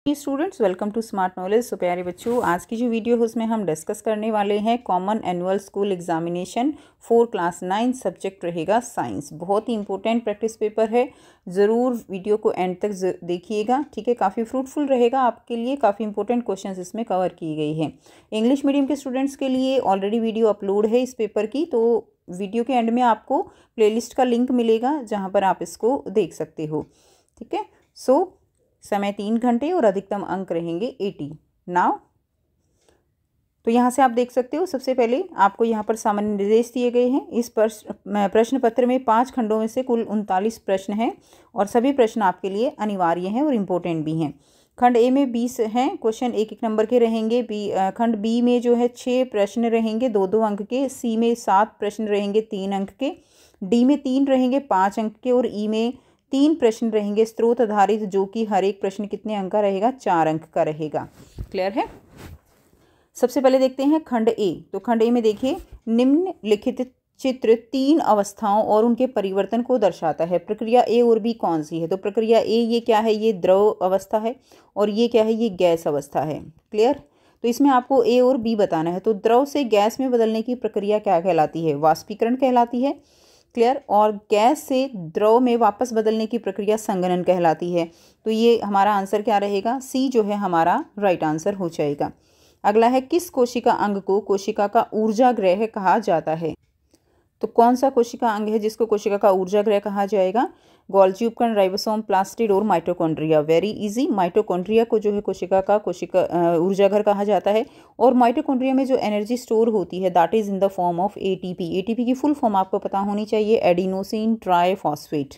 Students welcome to Smart Knowledge. So प्यारे बच्चों, आज की जो वीडियो है उसमें हम डिस्कस करने वाले हैं common annual school examination for class 9 subject रहेगा साइंस। बहुत ही इंपॉर्टेंट प्रैक्टिस पेपर है, ज़रूर वीडियो को एंड तक देखिएगा, ठीक है। काफ़ी फ्रूटफुल रहेगा आपके लिए, काफ़ी इंपॉर्टेंट क्वेश्चंस इसमें कवर की गई है। इंग्लिश मीडियम के स्टूडेंट्स के लिए ऑलरेडी वीडियो अपलोड है इस पेपर की, तो वीडियो के एंड में आपको प्लेलिस्ट का लिंक मिलेगा जहाँ पर आप इसको देख सकते हो, ठीक है। सो समय 3 घंटे और अधिकतम अंक रहेंगे 80। नाउ तो यहाँ से आप देख सकते हो, सबसे पहले आपको यहाँ पर सामान्य निर्देश दिए गए हैं। इस प्रश्न पत्र में 5 खंडों में से कुल 39 प्रश्न हैं और सभी प्रश्न आपके लिए अनिवार्य हैं और इम्पोर्टेंट भी हैं। खंड ए में 20 हैं क्वेश्चन, 1-1 नंबर के रहेंगे। खंड बी में जो है 6 प्रश्न रहेंगे 2-2 अंक के। सी में 7 प्रश्न रहेंगे 3 अंक के। डी में 3 रहेंगे 5 अंक के और ई में 3 प्रश्न रहेंगे स्रोत आधारित, जो कि हर एक प्रश्न कितने अंक का रहेगा, 4 अंक का रहेगा। क्लियर है। सबसे पहले देखते हैं खंड ए। तो खंड ए में देखिए, निम्नलिखित चित्र 3 अवस्थाओं और उनके परिवर्तन को दर्शाता है। प्रक्रिया ए और बी कौन सी है? तो प्रक्रिया ए ये क्या है, ये द्रव अवस्था है और ये क्या है, ये गैस अवस्था है। क्लियर। तो इसमें आपको ए और बी बताना है। तो द्रव से गैस में बदलने की प्रक्रिया क्या कहलाती है? वाष्पीकरण कहलाती है। क्लियर। और गैस से द्रव में वापस बदलने की प्रक्रिया संघनन कहलाती है। तो ये हमारा आंसर क्या रहेगा, सी जो है हमारा राइट आंसर हो जाएगा। अगला है, किस कोशिका अंग को कोशिका का ऊर्जा गृह कहा जाता है? तो कौन सा कोशिका अंग है जिसको कोशिका का ऊर्जा गृह कहा जाएगा? गोल्जी उपकण, राइबोसोम, प्लास्टिड और माइटोकॉन्ड्रिया। Very easy. माइटोकॉन्ड्रिया को जो है कोशिका का ऊर्जा घर कहा जाता है। और माइटोकॉन्ड्रिया में जो एनर्जी स्टोर होती है that is in the form of ATP. ATP की फुल फॉर्म आपको पता होनी चाहिए, एडिनोसिन ट्राइफॉस्फेट।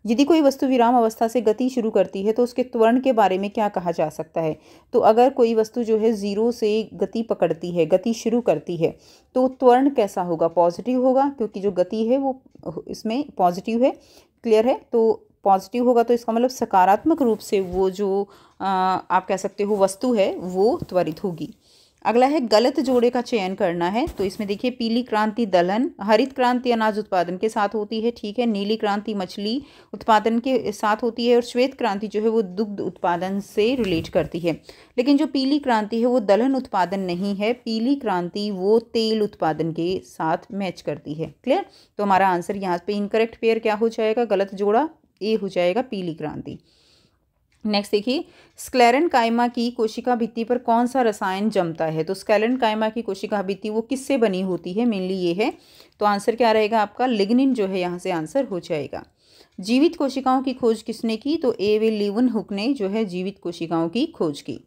यदि कोई वस्तु विराम अवस्था से गति शुरू करती है तो उसके त्वरण के बारे में क्या कहा जा सकता है? तो अगर कोई वस्तु जो है 0 से गति पकड़ती है, गति शुरू करती है, तो त्वरण कैसा होगा? पॉजिटिव होगा, क्योंकि जो गति है वो इसमें पॉजिटिव है। क्लियर है। तो पॉजिटिव होगा तो इसका मतलब सकारात्मक रूप से वो जो आप कह सकते हो वस्तु है वो त्वरित होगी। अगला है, गलत जोड़े का चयन करना है। तो इसमें देखिए, पीली क्रांति दलहन, हरित क्रांति अनाज उत्पादन के साथ होती है, ठीक है। नीली क्रांति मछली उत्पादन के साथ होती है और श्वेत क्रांति जो है वो दुग्ध उत्पादन से रिलेट करती है। लेकिन जो पीली क्रांति है वो दलहन उत्पादन नहीं है, पीली क्रांति वो तेल उत्पादन के साथ मैच करती है। क्लियर। तो हमारा आंसर यहाँ पे इनकरेक्ट पेयर क्या हो जाएगा, गलत जोड़ा ए हो जाएगा, पीली क्रांति। नेक्स्ट देखिए, स्क्लेरेनकाइमा की कोशिका भित्ति पर कौन सा रसायन जमता है? तो स्क्लेरेनकाइमा की कोशिका भित्ति वो किससे बनी होती है? मेनली ये है। तो आंसर क्या रहेगा आपका, लिग्निन जो है यहाँ से आंसर हो जाएगा। जीवित कोशिकाओं की खोज किसने की? तो ए वे लीवनहुक ने जो है जीवित कोशिकाओं की खोज की।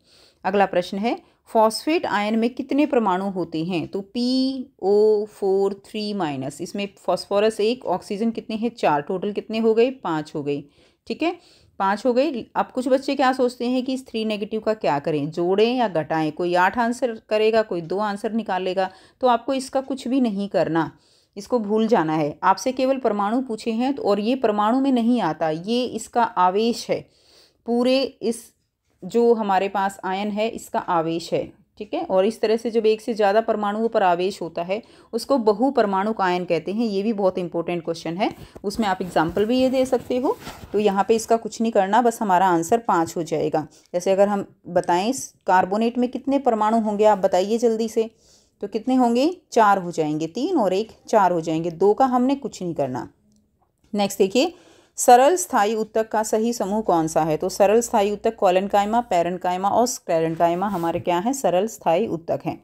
अगला प्रश्न है, फॉस्फेट आयन में कितने परमाणु होते हैं? तो PO4 3-। इसमें फॉस्फोरस 1, ऑक्सीजन कितने हैं? 4। टोटल कितने हो गए? 5 हो गई, ठीक है। 5 हो गई। अब कुछ बच्चे क्या सोचते हैं कि इस 3 नेगेटिव का क्या करें, जोड़ें या घटाएं? कोई 8 आंसर करेगा, कोई 2 आंसर निकालेगा। तो आपको इसका कुछ भी नहीं करना, इसको भूल जाना है। आपसे केवल परमाणु पूछे हैं और ये परमाणु में नहीं आता, ये इसका आवेश है। पूरे इस जो हमारे पास आयन है इसका आवेश है, ठीक है। और इस तरह से जब एक से ज़्यादा परमाणुओं पर आवेश होता है उसको बहु परमाणु आयन कहते हैं। ये भी बहुत इंपॉर्टेंट क्वेश्चन है, उसमें आप एग्जाम्पल भी ये दे सकते हो। तो यहाँ पे इसका कुछ नहीं करना, बस हमारा आंसर 5 हो जाएगा। जैसे अगर हम बताएं कार्बोनेट में कितने परमाणु होंगे, आप बताइए जल्दी से। तो कितने होंगे? 4 हो जाएंगे, 3 और 1 4 हो जाएंगे, 2 का हमने कुछ नहीं करना। नेक्स्ट देखिए, सरल स्थायी उत्तक का सही समूह कौन सा है? तो सरल स्थायी उत्तक कोलेनकाइमा, पैरेनकाइमा और स्क्लेरेनकाइमा हमारे क्या है? सरल स्थायी उत्तक हैं।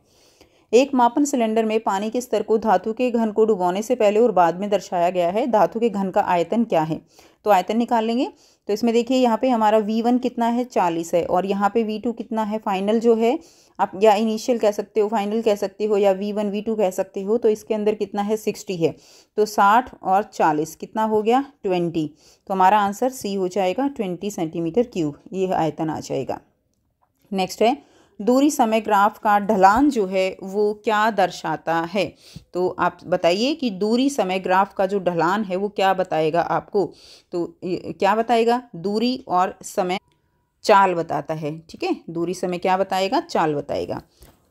एक मापन सिलेंडर में पानी के स्तर को धातु के घन को डुबोने से पहले और बाद में दर्शाया गया है। धातु के घन का आयतन क्या है? तो आयतन निकाल लेंगे। तो इसमें देखिए, यहाँ पे हमारा V1 कितना है? 40 है। और यहाँ पे V2 कितना है? फाइनल जो है आप या इनिशियल कह सकते हो, फाइनल कह सकते हो, या V1 V2 कह सकते हो। तो इसके अंदर कितना है? 60 है। तो 60 और 40 कितना हो गया? 20। तो हमारा आंसर सी हो जाएगा, 20 सेंटीमीटर क्यूब ये आयतन आ जाएगा। नेक्स्ट है, दूरी समय ग्राफ का ढलान जो है वो क्या दर्शाता है? तो आप बताइए कि दूरी समय ग्राफ का जो ढलान है वो क्या बताएगा आपको? तो क्या बताएगा? दूरी और समय चाल बताता है, ठीक है। दूरी समय क्या बताएगा? चाल बताएगा।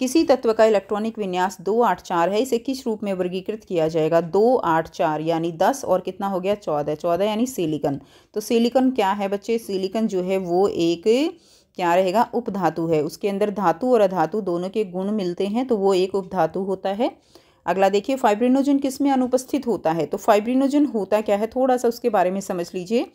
किसी तत्व का इलेक्ट्रॉनिक विन्यास 284 है, इसे किस रूप में वर्गीकृत किया जाएगा? 284 यानी 10 और कितना हो गया? 14 यानी सिलिकॉन। तो सिलिकॉन क्या है बच्चे? सिलिकॉन जो है वो एक क्या रहेगा, उपधातु है। उसके अंदर धातु और अधातु दोनों के गुण मिलते हैं तो वो एक उपधातु होता है। अगला देखिए, फाइब्रिनोजन किस में अनुपस्थित होता है? तो फाइब्रिनोजन होता क्या है, थोड़ा सा उसके बारे में समझ लीजिए।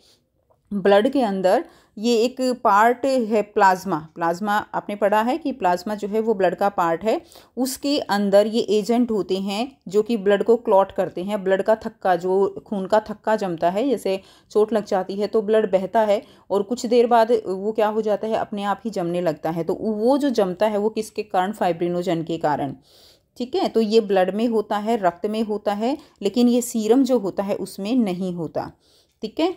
ब्लड के अंदर ये एक पार्ट है प्लाज्मा। प्लाज्मा आपने पढ़ा है कि प्लाज्मा जो है वो ब्लड का पार्ट है। उसके अंदर ये एजेंट होते हैं जो कि ब्लड को क्लॉट करते हैं। ब्लड का थक्का, जो खून का थक्का जमता है, जैसे चोट लग जाती है तो ब्लड बहता है और कुछ देर बाद वो क्या हो जाता है, अपने आप ही जमने लगता है। तो वो जो जमता है वो किसके कारण, फाइब्रिनोजन के कारण। ठीक है, तो ये ब्लड में होता है, रक्त में होता है, लेकिन ये सीरम जो होता है उसमें नहीं होता। ठीक है,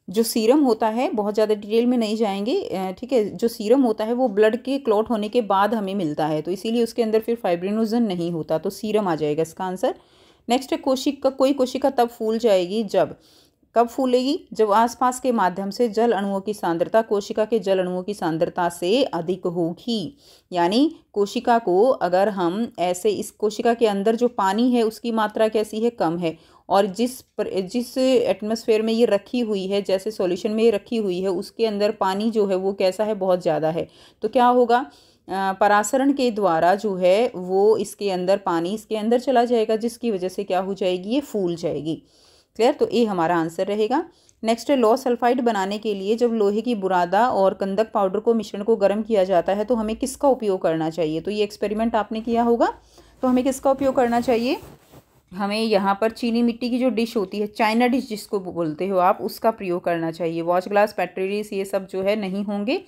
जो सीरम होता है, बहुत ज़्यादा डिटेल में नहीं जाएंगे, ठीक है, जो सीरम होता है वो ब्लड के क्लॉट होने के बाद हमें मिलता है, तो इसीलिए उसके अंदर फिर फाइब्रिनोजन नहीं होता, तो सीरम आ जाएगा इसका आंसर। नेक्स्ट है, कोशिका, कोई कोशिका तब फूल जाएगी जब, कब फूलेगी, जब आसपास के माध्यम से जल अणुओं की सांद्रता कोशिका के जल अणुओं की सांद्रता से अधिक होगी। यानी कोशिका को अगर हम ऐसे, इस कोशिका के अंदर जो पानी है उसकी मात्रा कैसी है, कम है, और जिस एटमॉस्फेयर में ये रखी हुई है, जैसे सॉल्यूशन में ये रखी हुई है, उसके अंदर पानी जो है वो कैसा है, बहुत ज़्यादा है, तो क्या होगा, परासरण के द्वारा जो है वो इसके अंदर पानी इसके अंदर चला जाएगा, जिसकी वजह से क्या हो जाएगी, ये फूल जाएगी। क्लियर, तो ये हमारा आंसर रहेगा। नेक्स्ट है, लौह सल्फाइड बनाने के लिए जब लोहे की बुरादा और कंदक पाउडर को मिश्रण को गर्म किया जाता है तो हमें किसका उपयोग करना चाहिए? तो ये एक्सपेरिमेंट आपने किया होगा, तो हमें किसका उपयोग करना चाहिए? हमें यहाँ पर चीनी मिट्टी की जो डिश होती है, चाइना डिश जिसको बोलते हो आप, उसका प्रयोग करना चाहिए। वॉच ग्लास, पेट्री डिश, ये सब जो है नहीं होंगे,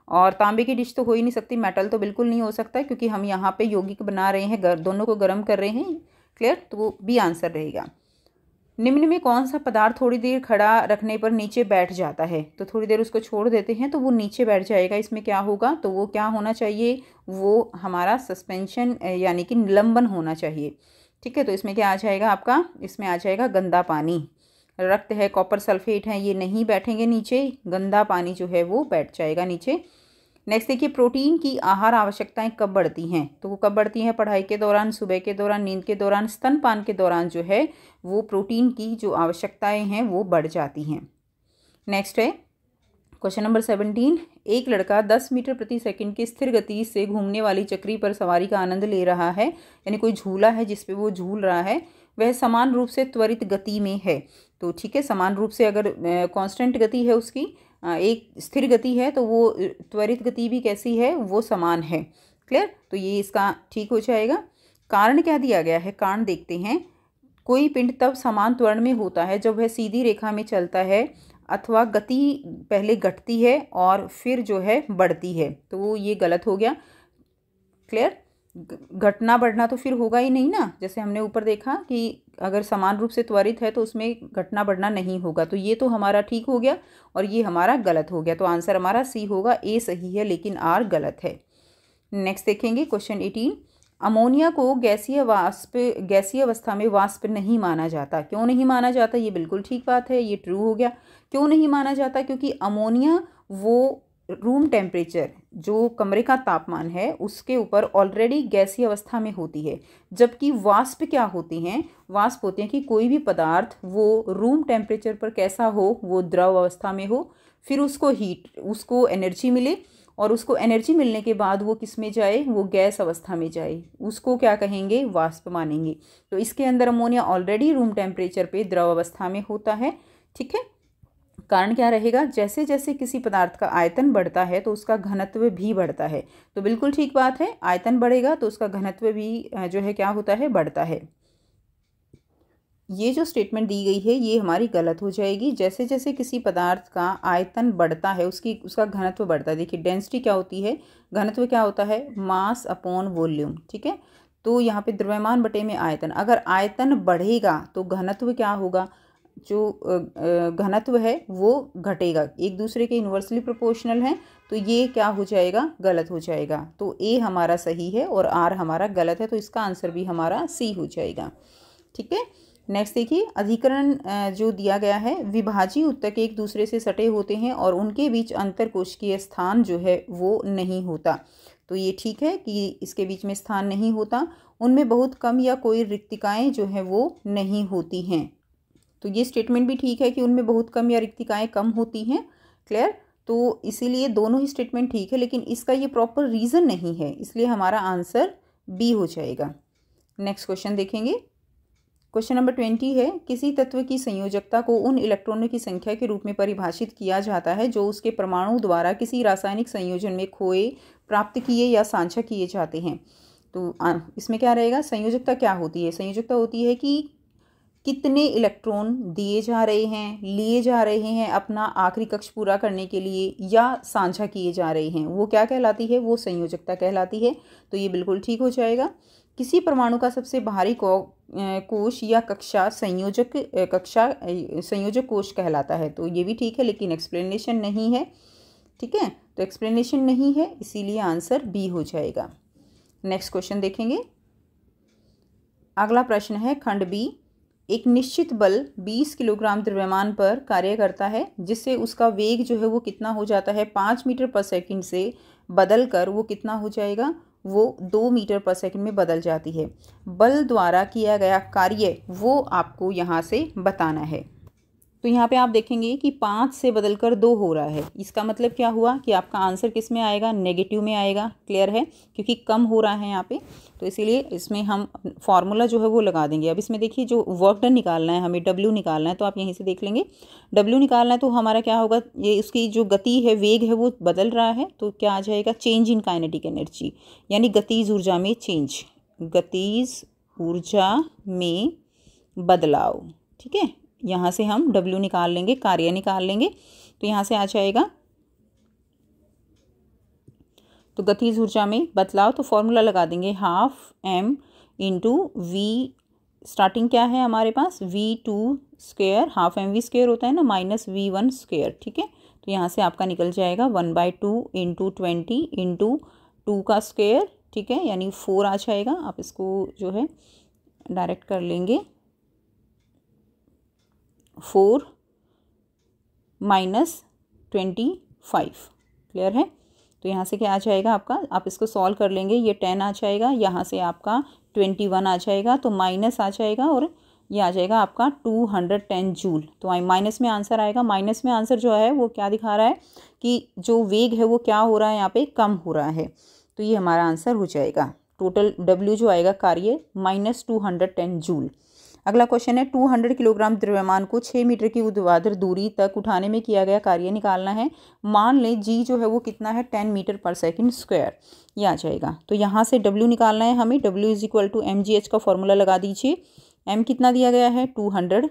और तांबे की डिश तो हो ही नहीं सकती, मेटल तो बिल्कुल नहीं हो सकता, क्योंकि हम यहाँ पे यौगिक बना रहे हैं, दोनों को गर्म कर रहे हैं। क्लियर, तो वो भी आंसर रहेगा। निम्न में कौन सा पदार्थ थोड़ी देर खड़ा रखने पर नीचे बैठ जाता है? तो थोड़ी देर उसको छोड़ देते हैं तो वो नीचे बैठ जाएगा। इसमें क्या होगा, तो वो क्या होना चाहिए, वो हमारा सस्पेंशन यानी कि निलंबन होना चाहिए। ठीक है, तो इसमें क्या आ जाएगा आपका, इसमें आ जाएगा गंदा पानी। रक्त है, कॉपर सल्फेट है, ये नहीं बैठेंगे नीचे, गंदा पानी जो है वो बैठ जाएगा नीचे। नेक्स्ट देखिए, प्रोटीन की आहार आवश्यकताएं कब बढ़ती हैं? तो वो कब बढ़ती हैं? पढ़ाई के दौरान, सुबह के दौरान, नींद के दौरान, स्तनपान के दौरान जो है वो प्रोटीन की जो आवश्यकताएं हैं वो बढ़ जाती हैं। नेक्स्ट है क्वेश्चन नंबर 17, एक लड़का 10 मीटर प्रति सेकंड की स्थिर गति से घूमने वाली चक्री पर सवारी का आनंद ले रहा है, यानी कोई झूला है जिसपे वो झूल रहा है, वह समान रूप से त्वरित गति में है। तो ठीक है, समान रूप से अगर कांस्टेंट गति है उसकी, एक स्थिर गति है, तो वो त्वरित गति भी कैसी है, वो समान है। क्लियर, तो ये इसका ठीक हो जाएगा। कारण क्या दिया गया है, कारण देखते हैं। कोई पिंड तब समान त्वरण में होता है जब वह सीधी रेखा में चलता है अथवा गति पहले घटती है और फिर जो है बढ़ती है, तो वो ये गलत हो गया। क्लियर, घटना बढ़ना तो फिर होगा ही नहीं ना, जैसे हमने ऊपर देखा कि अगर समान रूप से त्वरित है तो उसमें घटना बढ़ना नहीं होगा, तो ये तो हमारा ठीक हो गया और ये हमारा गलत हो गया। तो आंसर हमारा सी होगा, ए सही है लेकिन आर गलत है। नेक्स्ट देखेंगे क्वेश्चन 18, अमोनिया को गैसीय अवस्था में वाष्प नहीं माना जाता। क्यों नहीं माना जाता? ये बिल्कुल ठीक बात है, ये ट्रू हो गया। क्यों नहीं माना जाता? क्योंकि अमोनिया वो रूम टेम्परेचर, जो कमरे का तापमान है उसके ऊपर ऑलरेडी गैसीय अवस्था में होती है, जबकि वाष्प क्या होती हैं? वाष्प होते हैं कि कोई भी पदार्थ वो रूम टेम्परेचर पर कैसा हो, वो द्रव अवस्था में हो, फिर उसको हीट, उसको एनर्जी मिले, और उसको एनर्जी मिलने के बाद वो किस में जाए, वो गैस अवस्था में जाए, उसको क्या कहेंगे, वाष्प मानेंगे। तो इसके अंदर अमोनिया ऑलरेडी रूम टेम्परेचर पे द्रव अवस्था में होता है। ठीक है, कारण क्या रहेगा, जैसे जैसे किसी पदार्थ का आयतन बढ़ता है तो उसका घनत्व भी बढ़ता है। तो बिल्कुल ठीक बात है, आयतन बढ़ेगा तो उसका घनत्व भी जो है क्या होता है, बढ़ता है। ये जो स्टेटमेंट दी गई है ये हमारी गलत हो जाएगी। जैसे जैसे किसी पदार्थ का आयतन बढ़ता है उसका घनत्व बढ़ता है। देखिए डेंसिटी क्या होती है, घनत्व क्या होता है, मास अपॉन वॉल्यूम। ठीक है, तो यहाँ पे द्रव्यमान बटे में आयतन, अगर आयतन बढ़ेगा तो घनत्व क्या होगा, जो घनत्व है वो घटेगा, एक दूसरे के इन्वर्सली प्रोपोर्शनल हैं, तो ये क्या हो जाएगा, गलत हो जाएगा। तो ए हमारा सही है और आर हमारा गलत है, तो इसका आंसर भी हमारा सी हो जाएगा। ठीक है, नेक्स्ट देखिए, अधिकरण जो दिया गया है, विभाजी उत्तक एक दूसरे से सटे होते हैं और उनके बीच अंतर कोशिकीय स्थान जो है वो नहीं होता। तो ये ठीक है कि इसके बीच में स्थान नहीं होता, उनमें बहुत कम या कोई रिक्तिकाएं जो है वो नहीं होती हैं। तो ये स्टेटमेंट भी ठीक है कि उनमें बहुत कम या रिक्तिकाएं कम होती हैं। क्लियर, तो इसीलिए दोनों ही स्टेटमेंट ठीक है, लेकिन इसका ये प्रॉपर रीज़न नहीं है, इसलिए हमारा आंसर बी हो जाएगा। नेक्स्ट क्वेश्चन देखेंगे। क्वेश्चन नंबर 20 है, किसी तत्व की संयोजकता को उन इलेक्ट्रॉनों की संख्या के रूप में परिभाषित किया जाता है जो उसके परमाणु द्वारा किसी रासायनिक संयोजन में खोए, प्राप्त किए या साझा किए जाते हैं। तो इसमें क्या रहेगा, संयोजकता क्या होती है? संयोजकता होती है कि कितने इलेक्ट्रॉन दिए जा रहे हैं, लिए जा रहे हैं अपना आखिरी कक्ष पूरा करने के लिए, या साझा किए जा रहे हैं, वो क्या कहलाती है? वो संयोजकता कहलाती है। तो ये बिल्कुल ठीक हो जाएगा। किसी परमाणु का सबसे बाहरी कोश या कक्षा संयोजक कोश कहलाता है। तो ये भी ठीक है, लेकिन एक्सप्लेनेशन नहीं है। ठीक है, तो एक्सप्लेनेशन नहीं है, इसीलिए आंसर बी हो जाएगा। नेक्स्ट क्वेश्चन देखेंगे। अगला प्रश्न है, खंड बी, एक निश्चित बल 20 किलोग्राम द्रव्यमान पर कार्य करता है, जिससे उसका वेग जो है वो कितना हो जाता है, 5 मीटर पर सेकंड से बदल कर वो कितना हो जाएगा, वो 2 मीटर पर सेकंड में बदल जाती है। बल द्वारा किया गया कार्य वो आपको यहाँ से बताना है। तो यहाँ पे आप देखेंगे कि 5 से बदलकर 2 हो रहा है। इसका मतलब क्या हुआ कि आपका आंसर किस में आएगा, नेगेटिव में आएगा। क्लियर है, क्योंकि कम हो रहा है यहाँ पे, तो इसीलिए इसमें हम फॉर्मूला जो है वो लगा देंगे। अब इसमें देखिए, जो वर्क डन निकालना है हमें, डब्ल्यू निकालना है, तो आप यहीं से देख लेंगे। डब्ल्यू निकालना है तो हमारा क्या होगा, ये उसकी जो गति है, वेग है, वो बदल रहा है, तो क्या आ जाएगा, चेंज इन काइनेटिक एनर्जी, यानी गतिज ऊर्जा में चेंज, गतिज ऊर्जा में बदलाव। ठीक है, यहाँ से हम W निकाल लेंगे, कार्य निकाल लेंगे, तो यहाँ से आ जाएगा, तो गतिज ऊर्जा में बदलाव, तो फॉर्मूला लगा देंगे, half m into V, starting क्या है हमारे पास, v2 स्क्वेयर, हाफ mv² होता है ना, माइनस v1 स्क्वेयर। ठीक है, तो यहाँ से आपका निकल जाएगा 1/2 इंटू 20 इंटू 2 का स्क्वेयर। ठीक है, यानी 4 आ जाएगा। आप इसको जो है डायरेक्ट कर लेंगे, 4 माइनस 25। क्लियर है, तो यहाँ से क्या आ जाएगा आपका, आप इसको सॉल्व कर लेंगे, ये 10 आ जाएगा, यहाँ से आपका 21 आ जाएगा, तो माइनस आ जाएगा, और ये आ जाएगा आपका 210 जूल। तो माइनस में आंसर आएगा। माइनस में आंसर जो है वो क्या दिखा रहा है कि जो वेग है वो क्या हो रहा है, यहाँ पे कम हो रहा है, तो ये हमारा आंसर हो जाएगा। टोटल W जो आएगा कार्य माइनस 210 जूल। अगला क्वेश्चन है, 200 किलोग्राम द्रव्यमान को 6 मीटर की ऊर्ध्वाधर दूरी तक उठाने में किया गया कार्य निकालना है। मान लें G जो है वो कितना है, 10 मीटर पर सेकंड स्क्वायर, ये आ जाएगा। तो यहाँ से W निकालना है हमें, W = mgh का फॉर्मूला लगा दीजिए। M कितना दिया गया है, 200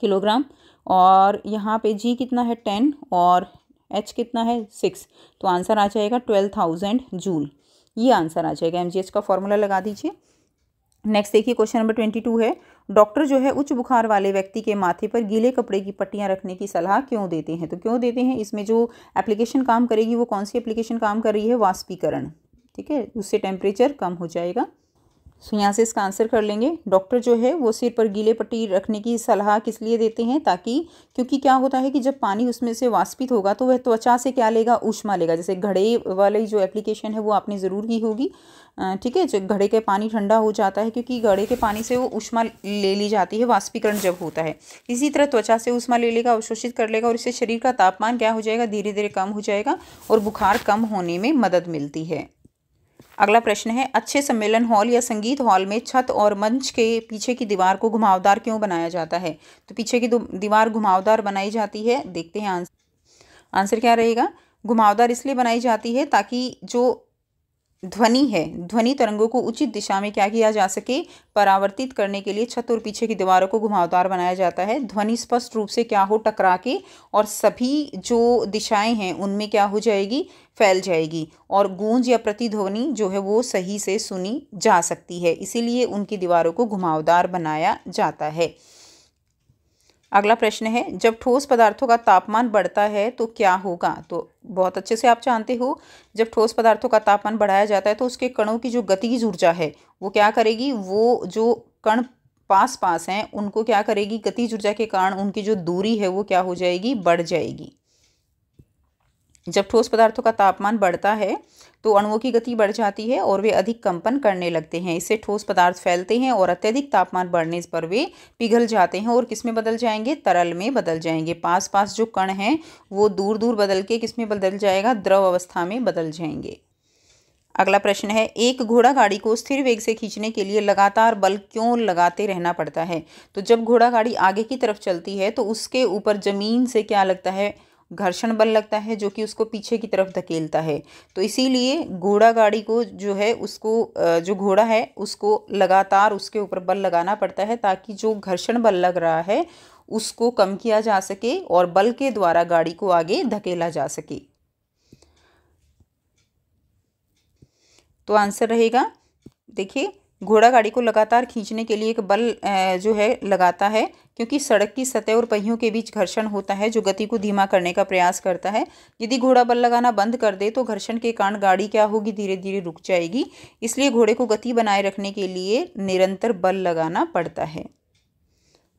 किलोग्राम, और यहाँ पे G कितना है, 10, और H कितना है, 6, तो आंसर आ जाएगा 12,000 जूल। ये आंसर आ जाएगा, mgh का फॉर्मूला लगा दीजिए। नेक्स्ट देखिए, क्वेश्चन नंबर 22 है, डॉक्टर जो है उच्च बुखार वाले व्यक्ति के माथे पर गीले कपड़े की पट्टियां रखने की सलाह क्यों देते हैं? तो क्यों देते हैं, इसमें जो एप्लीकेशन काम करेगी वो कौन सी एप्लीकेशन काम कर रही है, वाष्पीकरण। ठीक है, उससे टेम्परेचर कम हो जाएगा। सो यहाँ से इसका आंसर कर लेंगे। डॉक्टर जो है वो सिर पर गीले पट्टी रखने की सलाह किस लिए देते हैं, ताकि, क्योंकि क्या होता है कि जब पानी उसमें से वाष्पित होगा तो वह त्वचा से क्या लेगा, ऊष्मा लेगा। जैसे घड़े वाली जो एप्लीकेशन है वो आपने ज़रूर की होगी। ठीक है, जो घड़े के पानी ठंडा हो जाता है, क्योंकि घड़े के पानी से वो ऊष्मा ले ली जाती है, वाष्पीकरण जब होता है। इसी तरह त्वचा से ऊष्मा ले लेगा, अवशोषित कर लेगा, और इससे शरीर का तापमान क्या हो जाएगा, धीरे धीरे कम हो जाएगा, और बुखार कम होने में मदद मिलती है। अगला प्रश्न है, अच्छे सम्मेलन हॉल या संगीत हॉल में छत और मंच के पीछे की दीवार को घुमावदार क्यों बनाया जाता है? तो पीछे की दीवार घुमावदार बनाई जाती है, देखते हैं आंसर क्या रहेगा। घुमावदार इसलिए बनाई जाती है ताकि जो ध्वनि है, ध्वनि तरंगों को उचित दिशा में क्या किया जा सके, परावर्तित करने के लिए छत और पीछे की दीवारों को घुमावदार बनाया जाता है। ध्वनि स्पष्ट रूप से क्या हो, टकरा के, और सभी जो दिशाएं हैं उनमें क्या हो जाएगी, फैल जाएगी, और गूंज या प्रतिध्वनि जो है वो सही से सुनी जा सकती है, इसीलिए उनकी दीवारों को घुमावदार बनाया जाता है। अगला प्रश्न है, जब ठोस पदार्थों का तापमान बढ़ता है तो क्या होगा? तो बहुत अच्छे से आप जानते हो, जब ठोस पदार्थों का तापमान बढ़ाया जाता है तो उसके कणों की जो गतिज ऊर्जा है वो क्या करेगी, वो जो कण पास पास हैं उनको क्या करेगी, गतिज ऊर्जा के कारण उनकी जो दूरी है वो क्या हो जाएगी, बढ़ जाएगी। जब ठोस पदार्थों का तापमान बढ़ता है तो अणुओं की गति बढ़ जाती है और वे अधिक कंपन करने लगते हैं। इससे ठोस पदार्थ फैलते हैं और अत्यधिक तापमान बढ़ने पर वे पिघल जाते हैं और किस में बदल जाएंगे, तरल में बदल जाएंगे। पास पास जो कण हैं वो दूर दूर बदल के किस में बदल जाएगा, द्रव अवस्था में बदल जाएंगे। अगला प्रश्न है, एक घोड़ा गाड़ी को स्थिर वेग से खींचने के लिए लगातार बल क्यों लगाते रहना पड़ता है? तो जब घोड़ा गाड़ी आगे की तरफ चलती है तो उसके ऊपर जमीन से क्या लगता है, घर्षण बल लगता है, जो कि उसको पीछे की तरफ धकेलता है। तो इसीलिए घोड़ा गाड़ी को जो है उसको जो घोड़ा है उसको लगातार उसके ऊपर बल लगाना पड़ता है ताकि जो घर्षण बल लग रहा है उसको कम किया जा सके और बल के द्वारा गाड़ी को आगे धकेला जा सके। तो आंसर रहेगा, देखिए घोड़ा गाड़ी को लगातार खींचने के लिए एक बल जो है लगाता है, क्योंकि सड़क की सतह और पहियों के बीच घर्षण होता है जो गति को धीमा करने का प्रयास करता है। यदि घोड़ा बल लगाना बंद कर दे तो घर्षण के कारण गाड़ी क्या होगी, धीरे धीरे रुक जाएगी। इसलिए घोड़े को गति बनाए रखने के लिए निरंतर बल लगाना पड़ता है।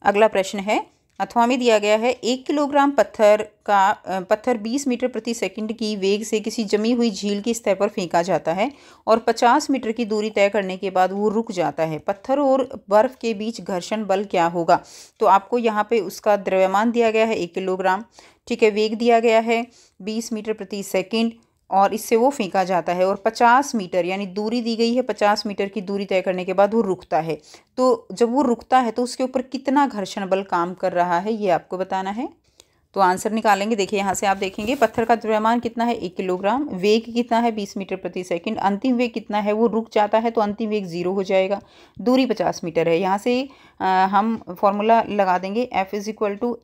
अगला प्रश्न है, अथवा में दिया गया है 1 किलोग्राम पत्थर 20 मीटर प्रति सेकंड की वेग से किसी जमी हुई झील की सतह पर फेंका जाता है और 50 मीटर की दूरी तय करने के बाद वो रुक जाता है। पत्थर और बर्फ के बीच घर्षण बल क्या होगा? तो आपको यहाँ पे उसका द्रव्यमान दिया गया है 1 किलोग्राम, ठीक है, वेग दिया गया है 20 मीटर प्रति सेकेंड और इससे वो फेंका जाता है और 50 मीटर यानी दूरी दी गई है, 50 मीटर की दूरी तय करने के बाद वो रुकता है। तो जब वो रुकता है तो उसके ऊपर कितना घर्षण बल काम कर रहा है ये आपको बताना है। तो आंसर निकालेंगे। देखिए यहाँ से आप देखेंगे पत्थर का द्रव्यमान कितना है 1 किलोग्राम, वेग कितना है 20 मीटर प्रति सेकंड, अंतिम वेग कितना है, वो रुक जाता है तो अंतिम वेग 0 हो जाएगा, दूरी 50 मीटर है। यहाँ से हम फॉर्मूला लगा देंगे F =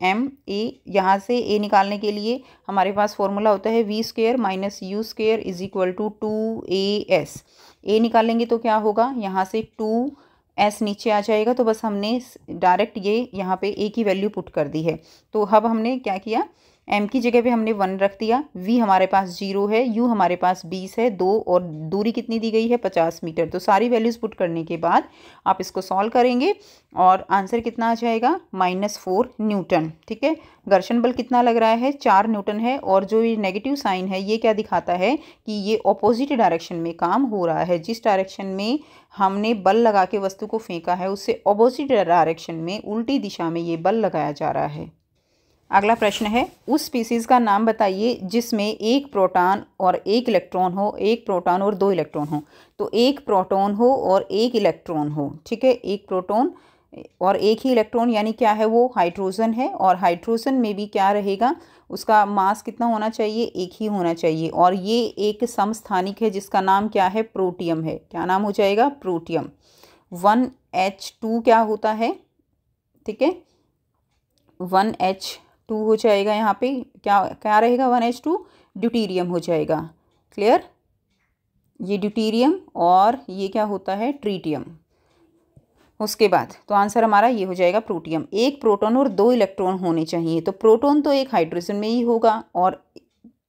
ma। यहाँ से a निकालने के लिए हमारे पास फॉर्मूला होता है v² - u² = 2as। a निकालेंगे तो क्या होगा, यहाँ से 2s नीचे आ जाएगा, तो बस हमने डायरेक्ट ये यहाँ पे a की वैल्यू पुट कर दी है। तो अब हमने क्या किया, m की जगह पे हमने 1 रख दिया, v हमारे पास 0 है, u हमारे पास 20 है, 2 और दूरी कितनी दी गई है 50 मीटर। तो सारी वैल्यूज पुट करने के बाद आप इसको सॉल्व करेंगे और आंसर कितना आ जाएगा, -4 न्यूटन। ठीक है, घर्षण बल कितना लग रहा है, 4 न्यूटन है और जो ये नेगेटिव साइन है ये क्या दिखाता है कि ये ऑपोजिट डायरेक्शन में काम हो रहा है। जिस डायरेक्शन में हमने बल लगा के वस्तु को फेंका है उससे ऑपोजिट डायरेक्शन में, उल्टी दिशा में ये बल लगाया जा रहा है। अगला प्रश्न है, उस स्पीसीज का नाम बताइए जिसमें एक प्रोटॉन और एक इलेक्ट्रॉन हो, एक प्रोटॉन और 2 इलेक्ट्रॉन हो। तो एक प्रोटॉन हो और एक इलेक्ट्रॉन हो, ठीक है, एक प्रोटॉन और एक ही इलेक्ट्रॉन, यानी क्या है वो हाइड्रोजन है। और हाइड्रोजन में भी क्या रहेगा, उसका मास कितना होना चाहिए, एक ही होना चाहिए। और ये एक समस्थानिक है जिसका नाम क्या है, प्रोटियम है। क्या नाम हो जाएगा, प्रोटियम। 1H2 क्या होता है, ठीक है, 1H2 हो जाएगा। यहाँ पे क्या क्या रहेगा, 1H2 ड्यूटेरियम हो जाएगा। क्लियर, ये ड्यूटेरियम और ये क्या होता है, ट्रीटियम। उसके बाद तो आंसर हमारा ये हो जाएगा प्रोटियम। एक प्रोटॉन और 2 इलेक्ट्रॉन होने चाहिए। तो प्रोटॉन तो एक हाइड्रोजन में ही होगा और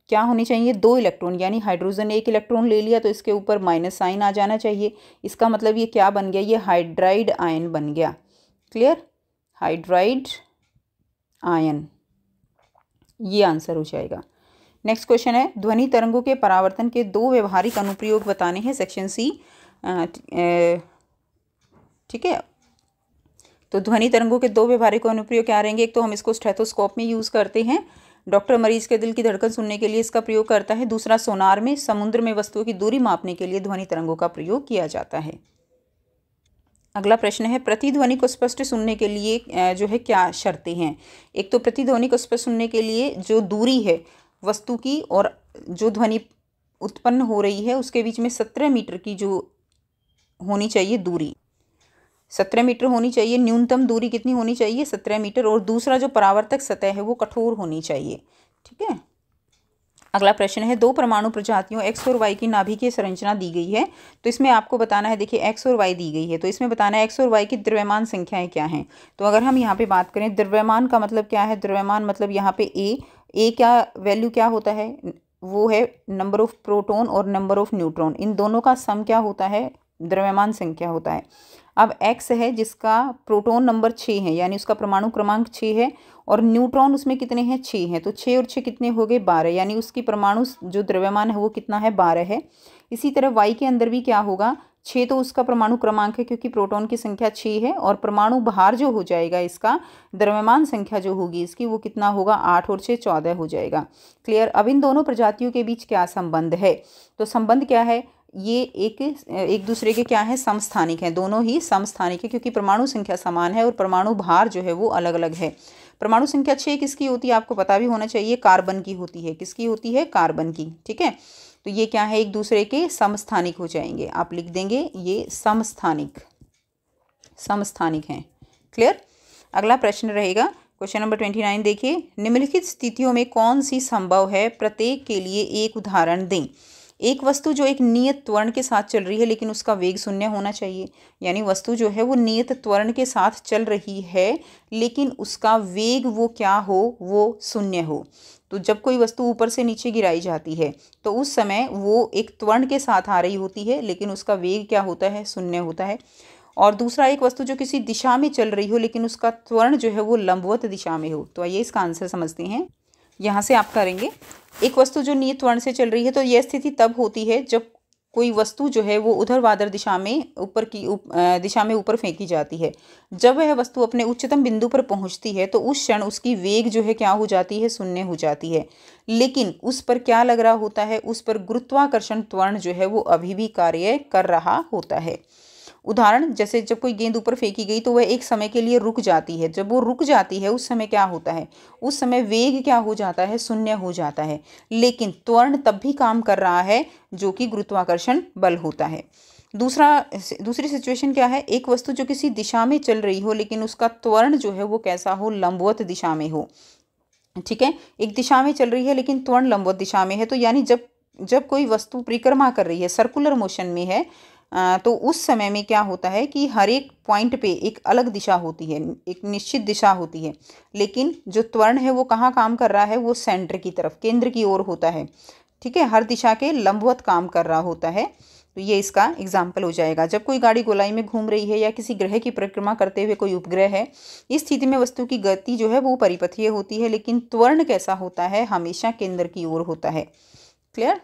क्या होने चाहिए, 2 इलेक्ट्रॉन, यानी हाइड्रोजन एक इलेक्ट्रॉन ले लिया तो इसके ऊपर माइनस साइन आ जाना चाहिए। इसका मतलब ये क्या बन गया, ये हाइड्राइड आयन बन गया। क्लियर, हाइड्राइड आयन, ये आंसर हो जाएगा। नेक्स्ट क्वेश्चन है, ध्वनि तरंगों के परावर्तन के 2 व्यवहारिक अनुप्रयोग बताने हैं, सेक्शन सी। ठीक है, तो ध्वनि तरंगों के 2 व्यवहारिक अनुप्रयोग क्या रहेंगे। एक तो हम इसको स्टेथोस्कोप में यूज़ करते हैं, डॉक्टर मरीज के दिल की धड़कन सुनने के लिए इसका प्रयोग करता है। दूसरा सोनार में समुद्र में वस्तुओं की दूरी मापने के लिए ध्वनि तरंगों का प्रयोग किया जाता है। अगला प्रश्न है, प्रतिध्वनि को स्पष्ट सुनने के लिए जो है क्या शर्तें हैं। एक तो प्रतिध्वनि को स्पष्ट सुनने के लिए जो दूरी है वस्तु की और जो ध्वनि उत्पन्न हो रही है उसके बीच में 17 मीटर की जो होनी चाहिए दूरी, 17 मीटर होनी चाहिए। न्यूनतम दूरी कितनी होनी चाहिए, 17 मीटर। और दूसरा जो परावर्तक सतह है वो कठोर होनी चाहिए। ठीक है, अगला प्रश्न है, 2 परमाणु प्रजातियों X और Y की नाभिकीय संरचना दी गई है। तो इसमें आपको बताना है, देखिए X और Y दी गई है तो इसमें बताना है X और Y की द्रव्यमान संख्याएं क्या हैं। तो अगर हम यहाँ पे बात करें द्रव्यमान का मतलब क्या है, द्रव्यमान मतलब यहाँ पे A क्या वैल्यू क्या होता है, वो है नंबर ऑफ प्रोटॉन और नंबर ऑफ न्यूट्रॉन, इन दोनों का सम क्या होता है, द्रव्यमान संख्या होता है। अब x है जिसका प्रोटॉन नंबर 6 है, यानी उसका परमाणु क्रमांक 6 है, और न्यूट्रॉन उसमें कितने हैं, 6 हैं, तो 6 और 6 कितने हो गए, 12, यानी उसकी परमाणु जो द्रव्यमान है वो कितना है, 12 है। इसी तरह y के अंदर भी क्या होगा, 6 तो उसका परमाणु क्रमांक है क्योंकि प्रोटॉन की संख्या 6 है, और परमाणु भार जो हो जाएगा इसका, द्रव्यमान संख्या जो होगी इसकी, वो कितना होगा, 8 और 6 14 हो जाएगा। क्लियर। अब इन दोनों प्रजातियों के बीच क्या संबंध है, तो संबंध क्या है, ये एक दूसरे के क्या है, समस्थानिक हैं, दोनों ही समस्थानिक है क्योंकि परमाणु संख्या समान है और परमाणु भार जो है वो अलग अलग है। परमाणु संख्या 6 किसकी होती है, आपको पता भी होना चाहिए, कार्बन की होती है। किसकी होती है, कार्बन की। ठीक है, तो ये क्या है, एक दूसरे के समस्थानिक हो जाएंगे, आप लिख देंगे ये समस्थानिक हैं। क्लियर। अगला प्रश्न रहेगा क्वेश्चन नंबर 29। देखिए, निम्नलिखित स्थितियों में कौन सी संभव है, प्रत्येक के लिए एक उदाहरण दें। एक वस्तु जो एक नियत त्वरण के साथ चल रही है लेकिन उसका वेग शून्य होना चाहिए, यानी वस्तु जो है वो नियत त्वरण के साथ चल रही है लेकिन उसका वेग वो क्या हो, वो शून्य हो। तो जब कोई वस्तु ऊपर से नीचे गिराई जाती है तो उस समय वो एक त्वरण के साथ आ रही होती है लेकिन उसका वेग क्या होता है, शून्य होता है। और दूसरा, एक वस्तु जो किसी दिशा में चल रही हो लेकिन उसका त्वरण जो है वो लंबवत दिशा में हो। तो आइए इसका आंसर समझते हैं। यहाँ से आप करेंगे, एक वस्तु जो नियत त्वरण से चल रही है तो यह स्थिति तब होती है जब कोई वस्तु जो है वो ऊर्ध्वाधर दिशा में ऊपर फेंकी जाती है। जब वह वस्तु अपने उच्चतम बिंदु पर पहुंचती है तो उस क्षण उसकी वेग जो है क्या हो जाती है, शून्य हो जाती है, लेकिन उस पर क्या लग रहा होता है, उस पर गुरुत्वाकर्षण त्वरण जो है वो अभी भी कार्य कर रहा होता है। उदाहरण, जैसे जब कोई गेंद ऊपर फेंकी गई तो वह एक समय के लिए रुक जाती है। जब वो रुक जाती है उस समय क्या होता है, उस समय वेग क्या हो जाता है, शून्य हो जाता है, लेकिन त्वरण तब भी काम कर रहा है जो कि गुरुत्वाकर्षण बल होता है। दूसरी सिचुएशन क्या है, एक वस्तु जो किसी दिशा में चल रही हो लेकिन उसका त्वरण जो है वो कैसा हो, लंबवत दिशा में हो। ठीक है, एक दिशा में चल रही है लेकिन त्वरण लंबवत दिशा में है, तो यानी जब कोई वस्तु परिक्रमा कर रही है, सर्कुलर मोशन में है, तो उस समय में क्या होता है कि हर एक पॉइंट पे एक अलग दिशा होती है, एक निश्चित दिशा होती है, लेकिन जो त्वरण है वो कहाँ काम कर रहा है, वो सेंटर की तरफ, केंद्र की ओर होता है। ठीक है, हर दिशा के लंबवत काम कर रहा होता है। तो ये इसका एग्जाम्पल हो जाएगा। जब कोई गाड़ी गोलाई में घूम रही है या किसी ग्रह की परिक्रमा करते हुए कोई उपग्रह है, इस स्थिति में वस्तु की गति जो है वो परिपथीय होती है, लेकिन त्वरण कैसा होता है, हमेशा केंद्र की ओर होता है। क्लियर।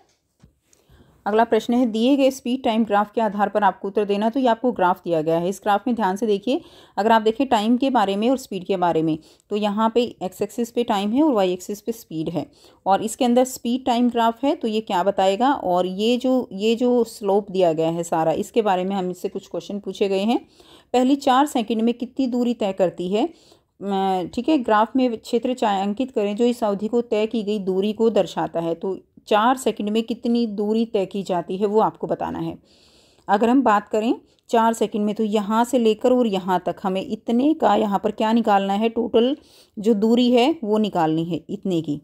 अगला प्रश्न है, दिए गए स्पीड टाइम ग्राफ के आधार पर आपको उत्तर देना। तो ये आपको ग्राफ दिया गया है, इस ग्राफ में ध्यान से देखिए। अगर आप देखें टाइम के बारे में और स्पीड के बारे में, तो यहाँ पे एक्स एक्सिस पे टाइम है और वाई एक्सिस पे स्पीड है, और इसके अंदर स्पीड टाइम ग्राफ है। तो ये क्या बताएगा, और ये जो स्लोप दिया गया है सारा, इसके बारे में हम इससे कुछ क्वेश्चन पूछे गए हैं। पहली 4 सेकेंड में कितनी दूरी तय करती है। ठीक है, ग्राफ में क्षेत्र छायांकित करें जो इस अवधि को तय की गई दूरी को दर्शाता है। तो 4 सेकंड में कितनी दूरी तय की जाती है वो आपको बताना है। अगर हम बात करें 4 सेकंड में, तो यहाँ से लेकर और यहाँ तक हमें इतने का यहाँ पर क्या निकालना है, टोटल जो दूरी है वो निकालनी है इतने की।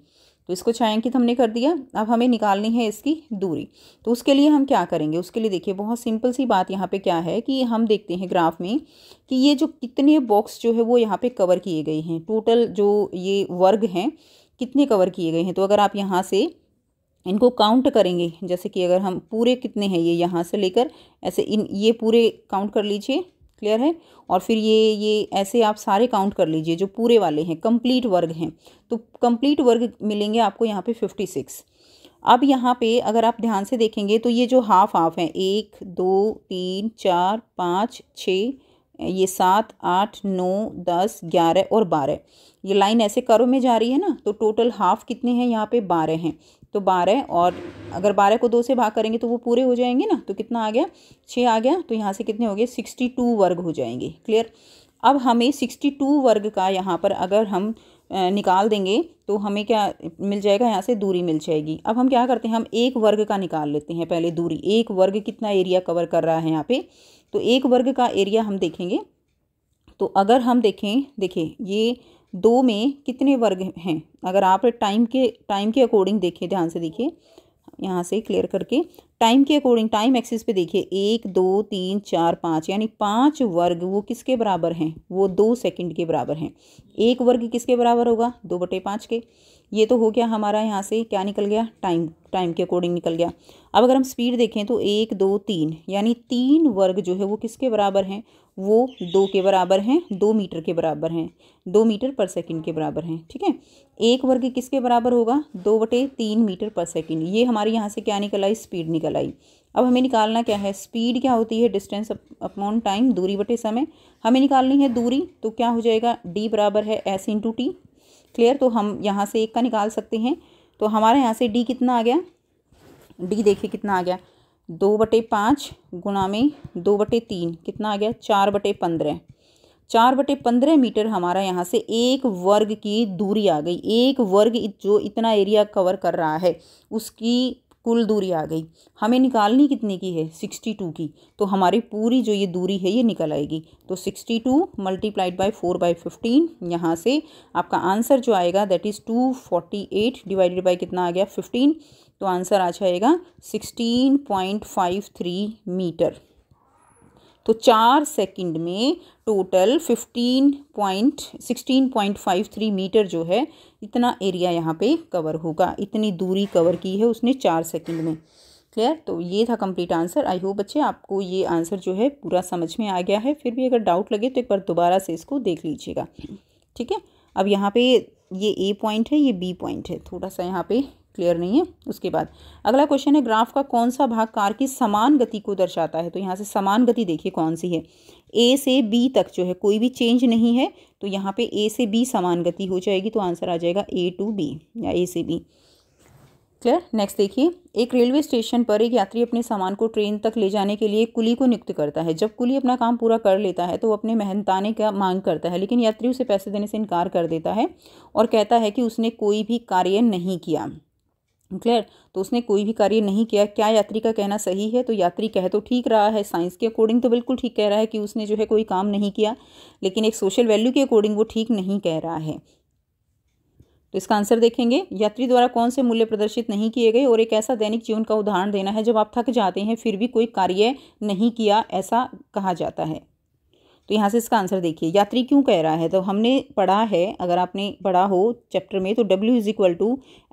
तो इसको छायांकित हमने कर दिया, अब हमें निकालनी है इसकी दूरी। तो उसके लिए हम क्या करेंगे, उसके लिए देखिए बहुत सिंपल सी बात यहाँ पे क्या है कि हम देखते हैं ग्राफ में कि ये जो कितने बॉक्स जो है वो यहाँ पे कवर किए गए हैं, टोटल जो ये वर्ग हैं कितने कवर किए गए हैं। तो अगर आप यहाँ से इनको काउंट करेंगे, जैसे कि अगर हम पूरे कितने हैं, ये यहाँ से लेकर ऐसे ये पूरे काउंट कर लीजिए। क्लियर है। और फिर ये ऐसे आप सारे काउंट कर लीजिए जो पूरे वाले हैं, कंप्लीट वर्ग हैं। तो कंप्लीट वर्ग मिलेंगे आपको यहाँ पे 56। अब यहाँ पे अगर आप ध्यान से देखेंगे तो ये जो हाफ हैं, 1 2 3 4 5 6, ये 7 8 9 10 11 और 12, ये लाइन ऐसे कर्व में जा रही है ना। तो टोटल हाफ कितने हैं यहाँ पे, 12 हैं। तो 12, और अगर 12 को 2 से भाग करेंगे तो वो पूरे हो जाएंगे ना। तो कितना आ गया, 6 आ गया। तो यहाँ से कितने हो गए, 62 वर्ग हो जाएंगे। क्लियर। अब हमें 62 वर्ग का यहाँ पर अगर हम निकाल देंगे तो हमें क्या मिल जाएगा, यहाँ से दूरी मिल जाएगी। अब हम क्या करते हैं, हम एक वर्ग का निकाल लेते हैं पहले दूरी। एक वर्ग कितना एरिया कवर कर रहा है यहाँ पे, तो एक वर्ग का एरिया हम देखेंगे। तो अगर हम देखें, देखिए ये 2 में कितने वर्ग हैं, अगर आप टाइम के अकॉर्डिंग देखिए, ध्यान से देखिए यहाँ से क्लियर करके, टाइम के अकॉर्डिंग टाइम एक्सिस पे देखिए, 1 2 3 4 5, यानी 5 वर्ग वो किसके बराबर हैं, वो 2 सेकंड के बराबर हैं। एक वर्ग किसके बराबर होगा, 2/5 के। ये तो हो गया हमारा, यहाँ से क्या निकल गया, टाइम के अकॉर्डिंग निकल गया। अब अगर हम स्पीड देखें तो 1 2 3 यानी 3 वर्ग जो है वो किसके बराबर हैं, वो 2 के बराबर हैं, 2 मीटर के बराबर हैं, 2 मीटर पर सेकंड के बराबर हैं। ठीक है, 1 वर्ग किसके बराबर होगा, 2/3 मीटर पर सेकंड। ये हमारी यहाँ से क्या निकल आई, स्पीड निकल आई। अब हमें निकालना क्या है, स्पीड क्या होती है, डिस्टेंस अपॉन टाइम, दूरी बटे समय। हमें निकालनी है दूरी, तो क्या हो जाएगा, d बराबर है s इंटू टी। क्लियर, तो हम यहाँ से 1 का निकाल सकते हैं। तो हमारे यहाँ से d कितना आ गया, d देखिए कितना आ गया, 2/5 गुणा में 2/3 कितना आ गया, 4/15। 4/15 मीटर हमारा यहाँ से 1 वर्ग की दूरी आ गई। 1 वर्ग जो इतना एरिया कवर कर रहा है उसकी कुल दूरी आ गई। हमें निकालनी कितने की है, 62 की। तो हमारी पूरी जो ये दूरी है ये निकल आएगी। तो 62 मल्टीप्लाइड बाय 4/15, यहाँ से आपका आंसर जो आएगा दैट इज़ 248 डिवाइडेड बाय कितना आ गया, 15। तो आंसर आ जाएगा 16.53 मीटर। तो 4 सेकंड में टोटल 16.53 मीटर जो है इतना एरिया यहाँ पे कवर होगा। इतनी दूरी कवर की है उसने 4 सेकंड में। क्लियर, तो ये था कंप्लीट आंसर। आई होप बच्चे आपको ये आंसर जो है पूरा समझ में आ गया है। फिर भी अगर डाउट लगे तो एक बार दोबारा से इसको देख लीजिएगा। ठीक है, अब यहाँ पे ये ए पॉइंट है, ये बी पॉइंट है, थोड़ा सा यहाँ पे क्लियर नहीं है। उसके बाद अगला क्वेश्चन है, ग्राफ का कौन सा भाग कार की समान गति को दर्शाता है। तो यहाँ से समान गति देखिए कौन सी है, ए से बी तक जो है कोई भी चेंज नहीं है। तो यहाँ पे ए से बी समान गति हो जाएगी। तो आंसर आ जाएगा ए टू बी या ए से बी। क्लियर, नेक्स्ट देखिए, एक रेलवे स्टेशन पर एक यात्री अपने सामान को ट्रेन तक ले जाने के लिए कुली को नियुक्त करता है। जब कुली अपना काम पूरा कर लेता है तो वो अपने मेहनताने का मांग करता है, लेकिन यात्री उसे पैसे देने से इनकार कर देता है और कहता है कि उसने कोई भी कार्य नहीं किया। क्लियर, तो उसने कोई भी कार्य नहीं किया। क्या यात्री का कहना सही है? तो यात्री कह तो ठीक रहा है, साइंस के अकॉर्डिंग तो बिल्कुल ठीक कह रहा है कि उसने जो है कोई काम नहीं किया, लेकिन एक सोशल वैल्यू के अकॉर्डिंग वो ठीक नहीं कह रहा है। तो इसका आंसर देखेंगे, यात्री द्वारा कौन से मूल्य प्रदर्शित नहीं किए गए। और एक ऐसा दैनिक जीवन का उदाहरण देना है जब आप थक जाते हैं फिर भी कोई कार्य नहीं किया, ऐसा कहा जाता है। तो यहाँ से इसका आंसर देखिए, यात्री क्यों कह रहा है। तो हमने पढ़ा है, अगर आपने पढ़ा हो चैप्टर में, तो W =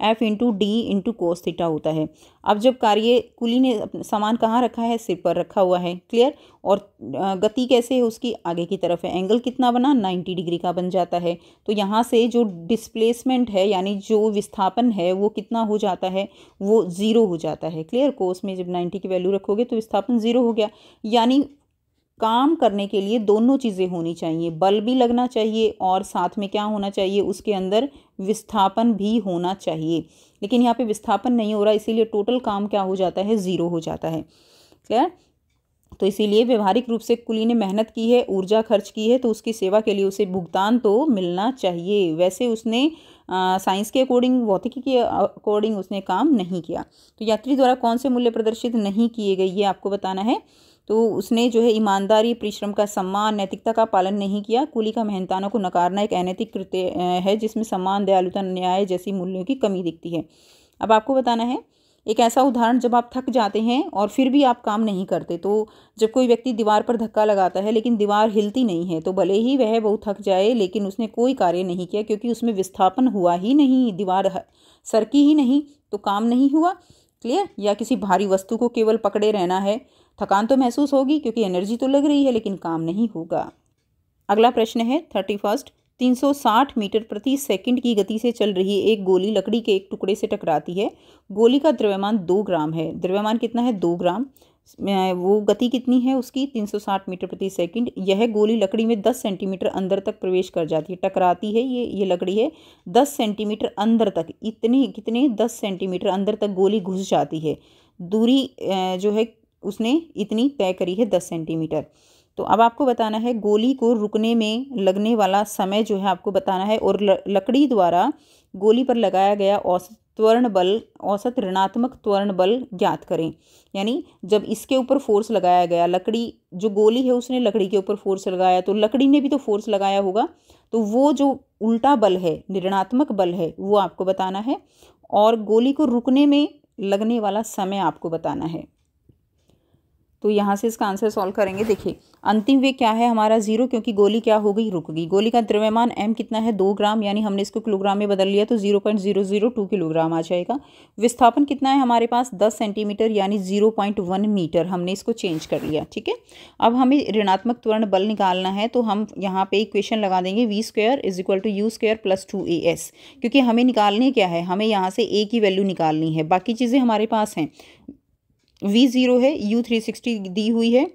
F × D × cos theta होता है। अब जब कार्य कुली ने सामान कहाँ रखा है, सिर पर रखा हुआ है। क्लियर, और गति कैसे है उसकी, आगे की तरफ है। एंगल कितना बना, 90 डिग्री का बन जाता है। तो यहाँ से जो डिस्प्लेसमेंट है यानी जो विस्थापन है वो कितना हो जाता है, वो 0 हो जाता है। क्लियर, कोस में जब 90 की वैल्यू रखोगे तो विस्थापन 0 हो गया। यानी काम करने के लिए दोनों चीज़ें होनी चाहिए, बल भी लगना चाहिए और साथ में क्या होना चाहिए, उसके अंदर विस्थापन भी होना चाहिए। लेकिन यहाँ पे विस्थापन नहीं हो रहा, इसीलिए टोटल काम क्या हो जाता है, 0 हो जाता है। क्लियर, तो इसीलिए व्यवहारिक रूप से कुली ने मेहनत की है, ऊर्जा खर्च की है, तो उसकी सेवा के लिए उसे भुगतान तो मिलना चाहिए। वैसे उसने साइंस के अकॉर्डिंग, भौतिकी के अकॉर्डिंग उसने काम नहीं किया। तो यात्री द्वारा कौन से मूल्य प्रदर्शित नहीं किए गए, ये आपको बताना है। तो उसने जो है ईमानदारी, परिश्रम का सम्मान, नैतिकता का पालन नहीं किया। कुली का मेहनताना को नकारना एक अनैतिक कृत्य है जिसमें सम्मान, दयालुता, न्याय जैसी मूल्यों की कमी दिखती है। अब आपको बताना है एक ऐसा उदाहरण जब आप थक जाते हैं और फिर भी आप काम नहीं करते। तो जब कोई व्यक्ति दीवार पर धक्का लगाता है लेकिन दीवार हिलती नहीं है, तो भले ही वह बहुत थक जाए लेकिन उसने कोई कार्य नहीं किया, क्योंकि उसमें विस्थापन हुआ ही नहीं, दीवार सरकी ही नहीं, तो काम नहीं हुआ। क्लियर, या किसी भारी वस्तु को केवल पकड़े रहना है, थकान तो महसूस होगी क्योंकि एनर्जी तो लग रही है, लेकिन काम नहीं होगा। अगला प्रश्न है 31, 360 मीटर प्रति सेकंड की गति से चल रही एक गोली लकड़ी के एक टुकड़े से टकराती है। गोली का द्रव्यमान 2 ग्राम है। द्रव्यमान कितना है, 2 ग्राम। वो गति कितनी है उसकी, 360 मीटर प्रति सेकंड। यह गोली लकड़ी में 10 सेंटीमीटर अंदर तक प्रवेश कर जाती है, टकराती है। ये लकड़ी है, 10 सेंटीमीटर अंदर तक, कितने 10 सेंटीमीटर अंदर तक गोली घुस जाती है। दूरी जो है उसने इतनी तय करी है, 10 सेंटीमीटर। तो अब आपको बताना है गोली को रुकने में लगने वाला समय जो है आपको बताना है, और लकड़ी द्वारा गोली पर लगाया गया औसत त्वरण बल, औसत ऋणात्मक त्वरण बल ज्ञात करें। यानी जब इसके ऊपर फोर्स लगाया गया, लकड़ी जो गोली है उसने लकड़ी के ऊपर फोर्स लगाया, तो लकड़ी ने भी तो फोर्स लगाया होगा, तो वो जो उल्टा बल है, ऋणात्मक बल है, वो आपको बताना है। और गोली को रुकने में लगने वाला समय आपको बताना है। तो यहाँ से इसका आंसर सॉल्व करेंगे। देखिए अंतिम वेग क्या है हमारा 0, क्योंकि गोली क्या हो गई, रुक गई। गोली का द्रव्यमान m कितना है 2 ग्राम, यानी हमने इसको किलोग्राम में बदल लिया तो 0.002 किलोग्राम आ जाएगा। विस्थापन कितना है हमारे पास 10 सेंटीमीटर यानी 0.1 मीटर, हमने इसको चेंज कर लिया। ठीक है, अब हमें ऋणात्मक त्वरण बल निकालना है, तो हम यहाँ पे इक्वेशन लगा देंगे v² = u² + 2as, क्योंकि हमें निकालने क्या है, हमें यहाँ से a की वैल्यू निकालनी है, बाकी चीज़ें हमारे पास हैं। v0 है, u 360 दी हुई है,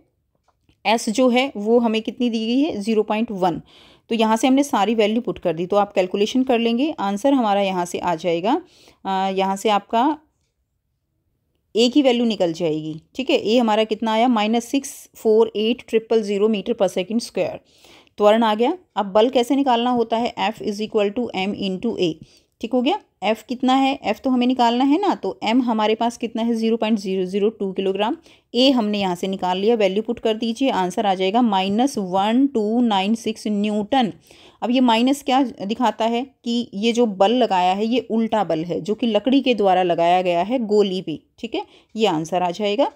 s जो है वो हमें कितनी दी गई है 0.1। तो यहाँ से हमने सारी वैल्यू पुट कर दी, तो आप कैलकुलेशन कर लेंगे, आंसर हमारा यहाँ से आ जाएगा। यहाँ से आपका a की वैल्यू निकल जाएगी। ठीक है, a हमारा कितना आया -648,000 मीटर/सेकंड²। त्वरण आ गया। अब बल कैसे निकालना होता है, F = m × a। ठीक हो गया, F कितना है, F तो हमें निकालना है ना, तो m हमारे पास कितना है 0.002 किलोग्राम। a हमने यहाँ से निकाल लिया, वैल्यू पुट कर दीजिए, आंसर आ जाएगा -1296 न्यूटन। अब ये माइनस क्या दिखाता है कि ये जो बल लगाया है ये उल्टा बल है, जो कि लकड़ी के द्वारा लगाया गया है गोली पे। ठीक है, ये आंसर आ जाएगा।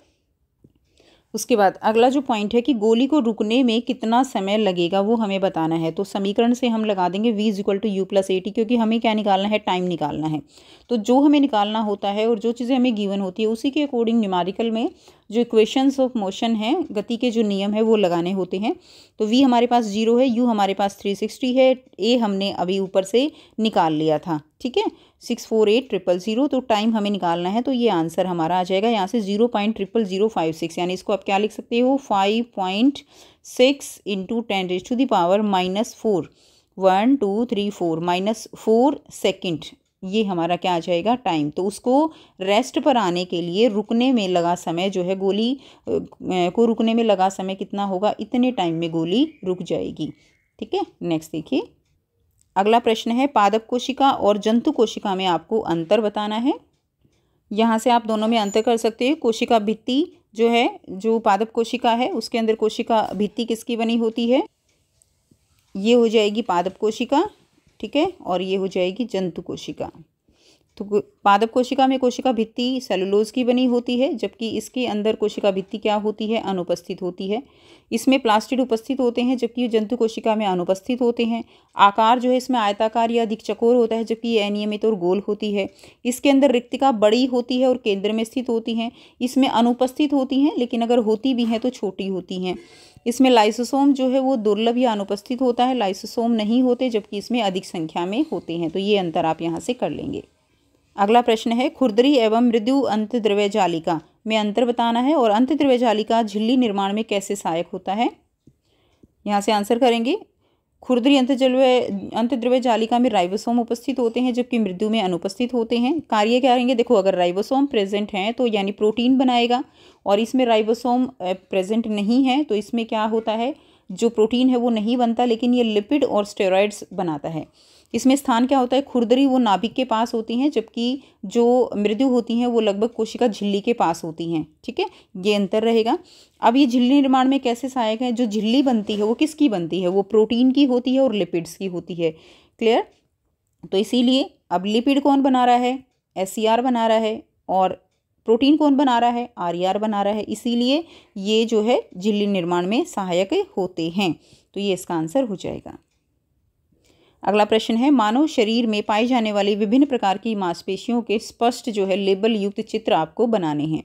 उसके बाद अगला जो पॉइंट है कि गोली को रुकने में कितना समय लगेगा वो हमें बताना है। तो समीकरण से हम लगा देंगे v = u + at, क्योंकि हमें क्या निकालना है, टाइम निकालना है। तो जो हमें निकालना होता है और जो चीज़ें हमें गिवन होती है उसी के अकॉर्डिंग न्यूमेरिकल में जो इक्वेशंस ऑफ मोशन है, गति के जो नियम है वो लगाने होते हैं। तो v हमारे पास 0 है, u हमारे पास 360 है, a हमने अभी ऊपर से निकाल लिया था। ठीक है, 648,000, तो टाइम हमें निकालना है, तो ये आंसर हमारा आ जाएगा यहाँ से 0.00056, यानी इसको आप क्या लिख सकते हो 5.6 × 10⁻⁻4 1 2 3 4 -4 सेकेंड, ये हमारा क्या आ जाएगा टाइम। तो उसको रेस्ट पर आने के लिए रुकने में लगा समय जो है, गोली को रुकने में लगा समय कितना होगा, इतने टाइम में गोली रुक जाएगी। ठीक है, नेक्स्ट देखिए अगला प्रश्न है, पादप कोशिका और जंतु कोशिका में आपको अंतर बताना है। यहाँ से आप दोनों में अंतर कर सकते हो। कोशिका भित्ति जो है, जो पादप कोशिका है उसके अंदर कोशिका भित्ति किसकी बनी होती है, ये हो जाएगी पादप कोशिका। ठीक है, और ये हो जाएगी जंतु कोशिका। तो पादप कोशिका में कोशिका भित्ति सेलुलोज की बनी होती है, जबकि इसके अंदर कोशिका भित्ति क्या होती है, अनुपस्थित होती है। इसमें प्लास्टिड उपस्थित होते हैं, जबकि जंतु कोशिका में अनुपस्थित होते हैं। आकार जो है इसमें आयताकार या अधिक चौकोर होता है, जबकि ये अनियमित और गोल होती है। इसके अंदर रिक्तिका बड़ी होती है और केंद्र में स्थित होती हैं। इसमें अनुपस्थित होती हैं, लेकिन अगर होती भी हैं तो छोटी होती हैं। इसमें लाइसोसोम जो है वो दुर्लभ या अनुपस्थित होता है, लाइसोसोम नहीं होते, जबकि इसमें अधिक संख्या में होते हैं। तो ये अंतर आप यहाँ से कर लेंगे। अगला प्रश्न है, खुरदरी एवं मृदु अंतद्रव्य जालिका में अंतर बताना है, और अंतद्रव्य जालिका झिल्ली निर्माण में कैसे सहायक होता है। यहाँ से आंसर करेंगे। खुरदरी अंतद्रव्य जालिका में राइबोसोम उपस्थित होते हैं, जबकि मृदु में अनुपस्थित होते हैं। कार्य क्या रहेंगे, देखो अगर राइबोसोम प्रेजेंट हैं तो यानी प्रोटीन बनाएगा, और इसमें राइबोसोम प्रेजेंट नहीं है तो इसमें क्या होता है, जो प्रोटीन है वो नहीं बनता, लेकिन ये लिपिड और स्टेरॉइड्स बनाता है। इसमें स्थान क्या होता है, खुरदरी वो नाभिक के पास होती हैं, जबकि जो मृदु होती हैं वो लगभग कोशिका झिल्ली के पास होती हैं। ठीक है, ये अंतर रहेगा। अब ये झिल्ली निर्माण में कैसे सहायक है, जो झिल्ली बनती है वो किसकी बनती है, वो प्रोटीन की होती है और लिपिड्स की होती है। क्लियर, तो इसीलिए अब लिपिड कौन बना रहा है, SCR बना रहा है, और प्रोटीन कौन बना रहा है, RER बना रहा है, इसीलिए ये जो है झिल्ली निर्माण में सहायक होते हैं। तो ये इसका आंसर हो जाएगा। अगला प्रश्न है, मानव शरीर में पाई जाने वाली विभिन्न प्रकार की मांसपेशियों के स्पष्ट जो है लेबल युक्त चित्र आपको बनाने हैं।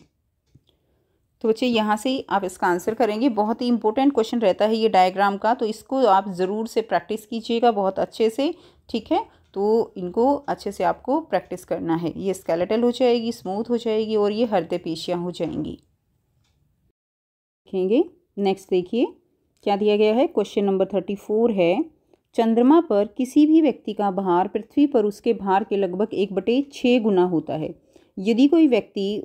तो बच्चे यहाँ से आप इसका आंसर करेंगे। बहुत ही इंपॉर्टेंट क्वेश्चन रहता है ये डायग्राम का, तो इसको आप ज़रूर से प्रैक्टिस कीजिएगा बहुत अच्छे से। ठीक है, तो इनको अच्छे से आपको प्रैक्टिस करना है। ये स्केलेटल हो जाएगी, स्मूथ हो जाएगी, और ये हृदय पेशियाँ हो जाएंगी। देखेंगे नेक्स्ट, देखिए क्या दिया गया है। क्वेश्चन नंबर 34 है, चंद्रमा पर किसी भी व्यक्ति का भार पृथ्वी पर उसके भार के लगभग 1/6 गुना होता है। यदि कोई व्यक्ति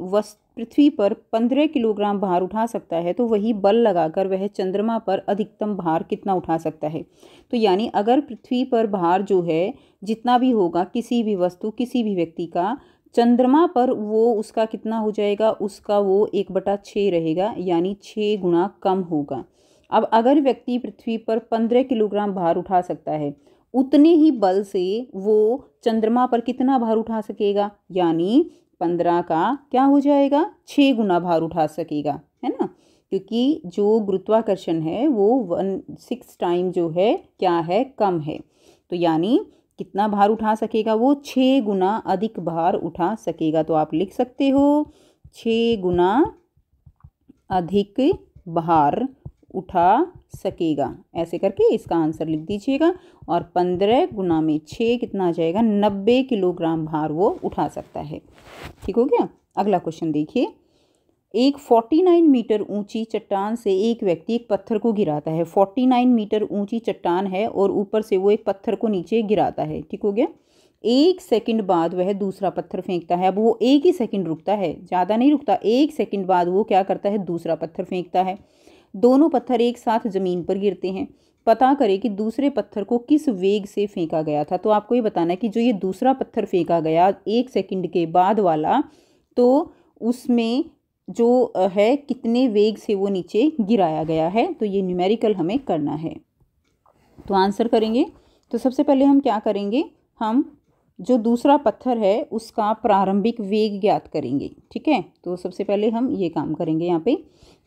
पृथ्वी पर 15 किलोग्राम भार उठा सकता है, तो वही बल लगाकर वह चंद्रमा पर अधिकतम भार कितना उठा सकता है। तो यानी अगर पृथ्वी पर भार जो है जितना भी होगा किसी भी वस्तु, किसी भी व्यक्ति का, चंद्रमा पर वो उसका कितना हो जाएगा, उसका वो 1/6 रहेगा, यानी 6 गुना कम होगा। अब अगर व्यक्ति पृथ्वी पर 15 किलोग्राम भार उठा सकता है, उतने ही बल से वो चंद्रमा पर कितना भार उठा सकेगा, यानी 15 का क्या हो जाएगा, 6 गुना भार उठा सकेगा, है ना। क्योंकि जो गुरुत्वाकर्षण है वो 1/6 टाइम जो है क्या है, कम है। तो यानी कितना भार उठा सकेगा वो, 6 गुना अधिक भार उठा सकेगा। तो आप लिख सकते हो 6 गुना अधिक भार उठा सकेगा, ऐसे करके इसका आंसर लिख दीजिएगा। और 15 गुना में 6 कितना आ जाएगा, 90 किलोग्राम भार वो उठा सकता है। ठीक हो गया। अगला क्वेश्चन देखिए, एक 49 मीटर ऊंची चट्टान से एक व्यक्ति एक पत्थर को गिराता है। 49 मीटर ऊंची चट्टान है और ऊपर से वो एक पत्थर को नीचे गिराता है। ठीक हो गया। 1 सेकंड बाद वह दूसरा पत्थर फेंकता है। अब वो 1 ही सेकंड रुकता है, ज़्यादा नहीं रुकता। 1 सेकंड बाद वो क्या करता है, दूसरा पत्थर फेंकता है। दोनों पत्थर एक साथ ज़मीन पर गिरते हैं। पता करें कि दूसरे पत्थर को किस वेग से फेंका गया था। तो आपको ये बताना है कि जो ये दूसरा पत्थर फेंका गया 1 सेकंड के बाद वाला, तो उसमें जो है कितने वेग से वो नीचे गिराया गया है। तो ये न्यूमेरिकल हमें करना है। तो आंसर करेंगे तो सबसे पहले हम क्या करेंगे, हम जो दूसरा पत्थर है उसका प्रारंभिक वेग ज्ञात करेंगे। ठीक है, तो सबसे पहले हम ये काम करेंगे यहाँ पे।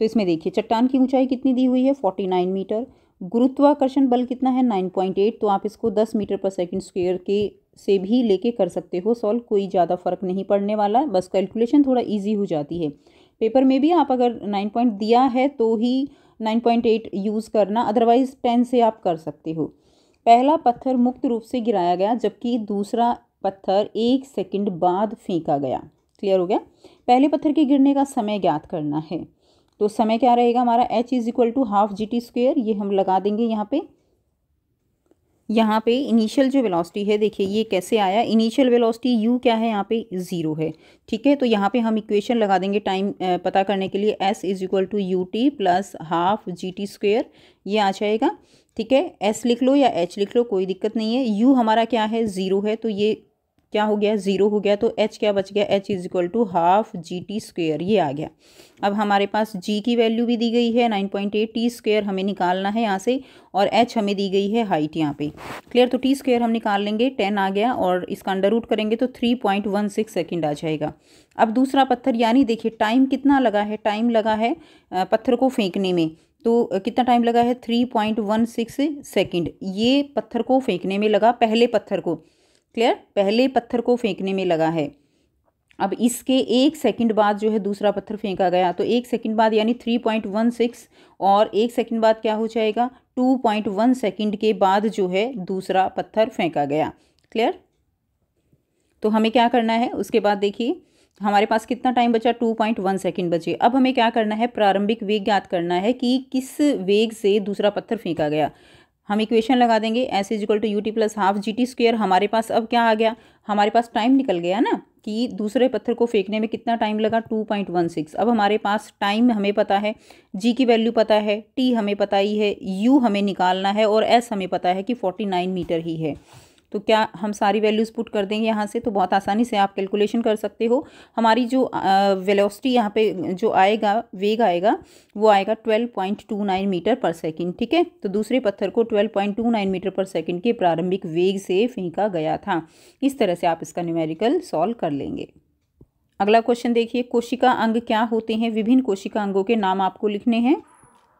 तो इसमें देखिए चट्टान की ऊंचाई कितनी दी हुई है, 49 मीटर। गुरुत्वाकर्षण बल कितना है, 9.8। तो आप इसको 10 मीटर पर सेकंड स्क्वायर के से भी लेके कर सकते हो सॉल्व, कोई ज़्यादा फर्क नहीं पड़ने वाला, बस कैलकुलेशन थोड़ा ईजी हो जाती है। पेपर में भी आप अगर 9 पॉइंट दिया है तो ही 9.8 यूज़ करना, अदरवाइज 10 से आप कर सकते हो। पहला पत्थर मुक्त रूप से गिराया गया जबकि दूसरा पत्थर 1 सेकंड बाद फेंका गया। क्लियर हो गया। पहले पत्थर के गिरने का समय ज्ञात करना है। तो समय क्या रहेगा हमारा, h = ½ GT²। ये हम लगा देंगे यहाँ पे। यहाँ पे इनिशियल जो वेलोसिटी है, देखिए ये कैसे आया, इनिशियल वेलोसिटी u क्या है, यहाँ पे 0 है। ठीक है, तो यहाँ पे हम इक्वेशन लगा देंगे टाइम पता करने के लिए, s = ut + ½ GT²। ये आ जाएगा। ठीक है, s लिख लो या h लिख लो, कोई दिक्कत नहीं है। u हमारा क्या है, 0 है, तो ये क्या हो गया, 0 हो गया। तो h क्या बच गया, h = ½ GT²। ये आ गया। अब हमारे पास g की वैल्यू भी दी गई है 9.8, t² हमें निकालना है यहाँ से, और h हमें दी गई है हाइट यहाँ पे। क्लियर। तो t² हम निकाल लेंगे, 10 आ गया, और इसका अंडर रूट करेंगे तो 3.16 सेकेंड आ जाएगा। अब दूसरा पत्थर, यानी देखिए टाइम कितना लगा है, टाइम लगा है पत्थर को फेंकने में, तो कितना टाइम लगा है, 3.16 सेकेंड ये पत्थर को फेंकने में लगा, पहले पत्थर को। क्लियर, पहले पत्थर को फेंकने में लगा है। अब इसके 1 सेकंड बाद जो है दूसरा पत्थर फेंका गया, तो 1 सेकंड बाद यानी 3.16, और 1 सेकंड बाद क्या हो जाएगा, 2.1 सेकंड के बाद जो है दूसरा पत्थर फेंका गया। क्लियर। तो हमें क्या करना है, उसके बाद देखिए हमारे पास कितना टाइम बचा, 2.1 सेकंड बचे। अब हमें क्या करना है, प्रारंभिक वेग ज्ञात करना है कि किस वेग से दूसरा पत्थर फेंका गया। हम इक्वेशन लगा देंगे, s = ut + ½ GT²। हमारे पास अब क्या आ गया, हमारे पास टाइम निकल गया ना कि दूसरे पत्थर को फेंकने में कितना टाइम लगा, 2.16। अब हमारे पास टाइम हमें पता है, g की वैल्यू पता है, t हमें पता ही है, u हमें निकालना है, और s हमें पता है कि 49 मीटर ही है। तो क्या हम सारी वैल्यूज़ पुट कर देंगे यहाँ से, तो बहुत आसानी से आप कैलकुलेशन कर सकते हो। हमारी जो वेलोसिटी यहाँ पे जो आएगा, वेग आएगा, वो आएगा 12.29 मीटर पर सेकंड। ठीक है, तो दूसरे पत्थर को 12.29 मीटर पर सेकंड के प्रारंभिक वेग से फेंका गया था। इस तरह से आप इसका न्यूमेरिकल सॉल्व कर लेंगे। अगला क्वेश्चन देखिए, कोशिका अंग क्या होते हैं, विभिन्न कोशिका अंगों के नाम आपको लिखने हैं।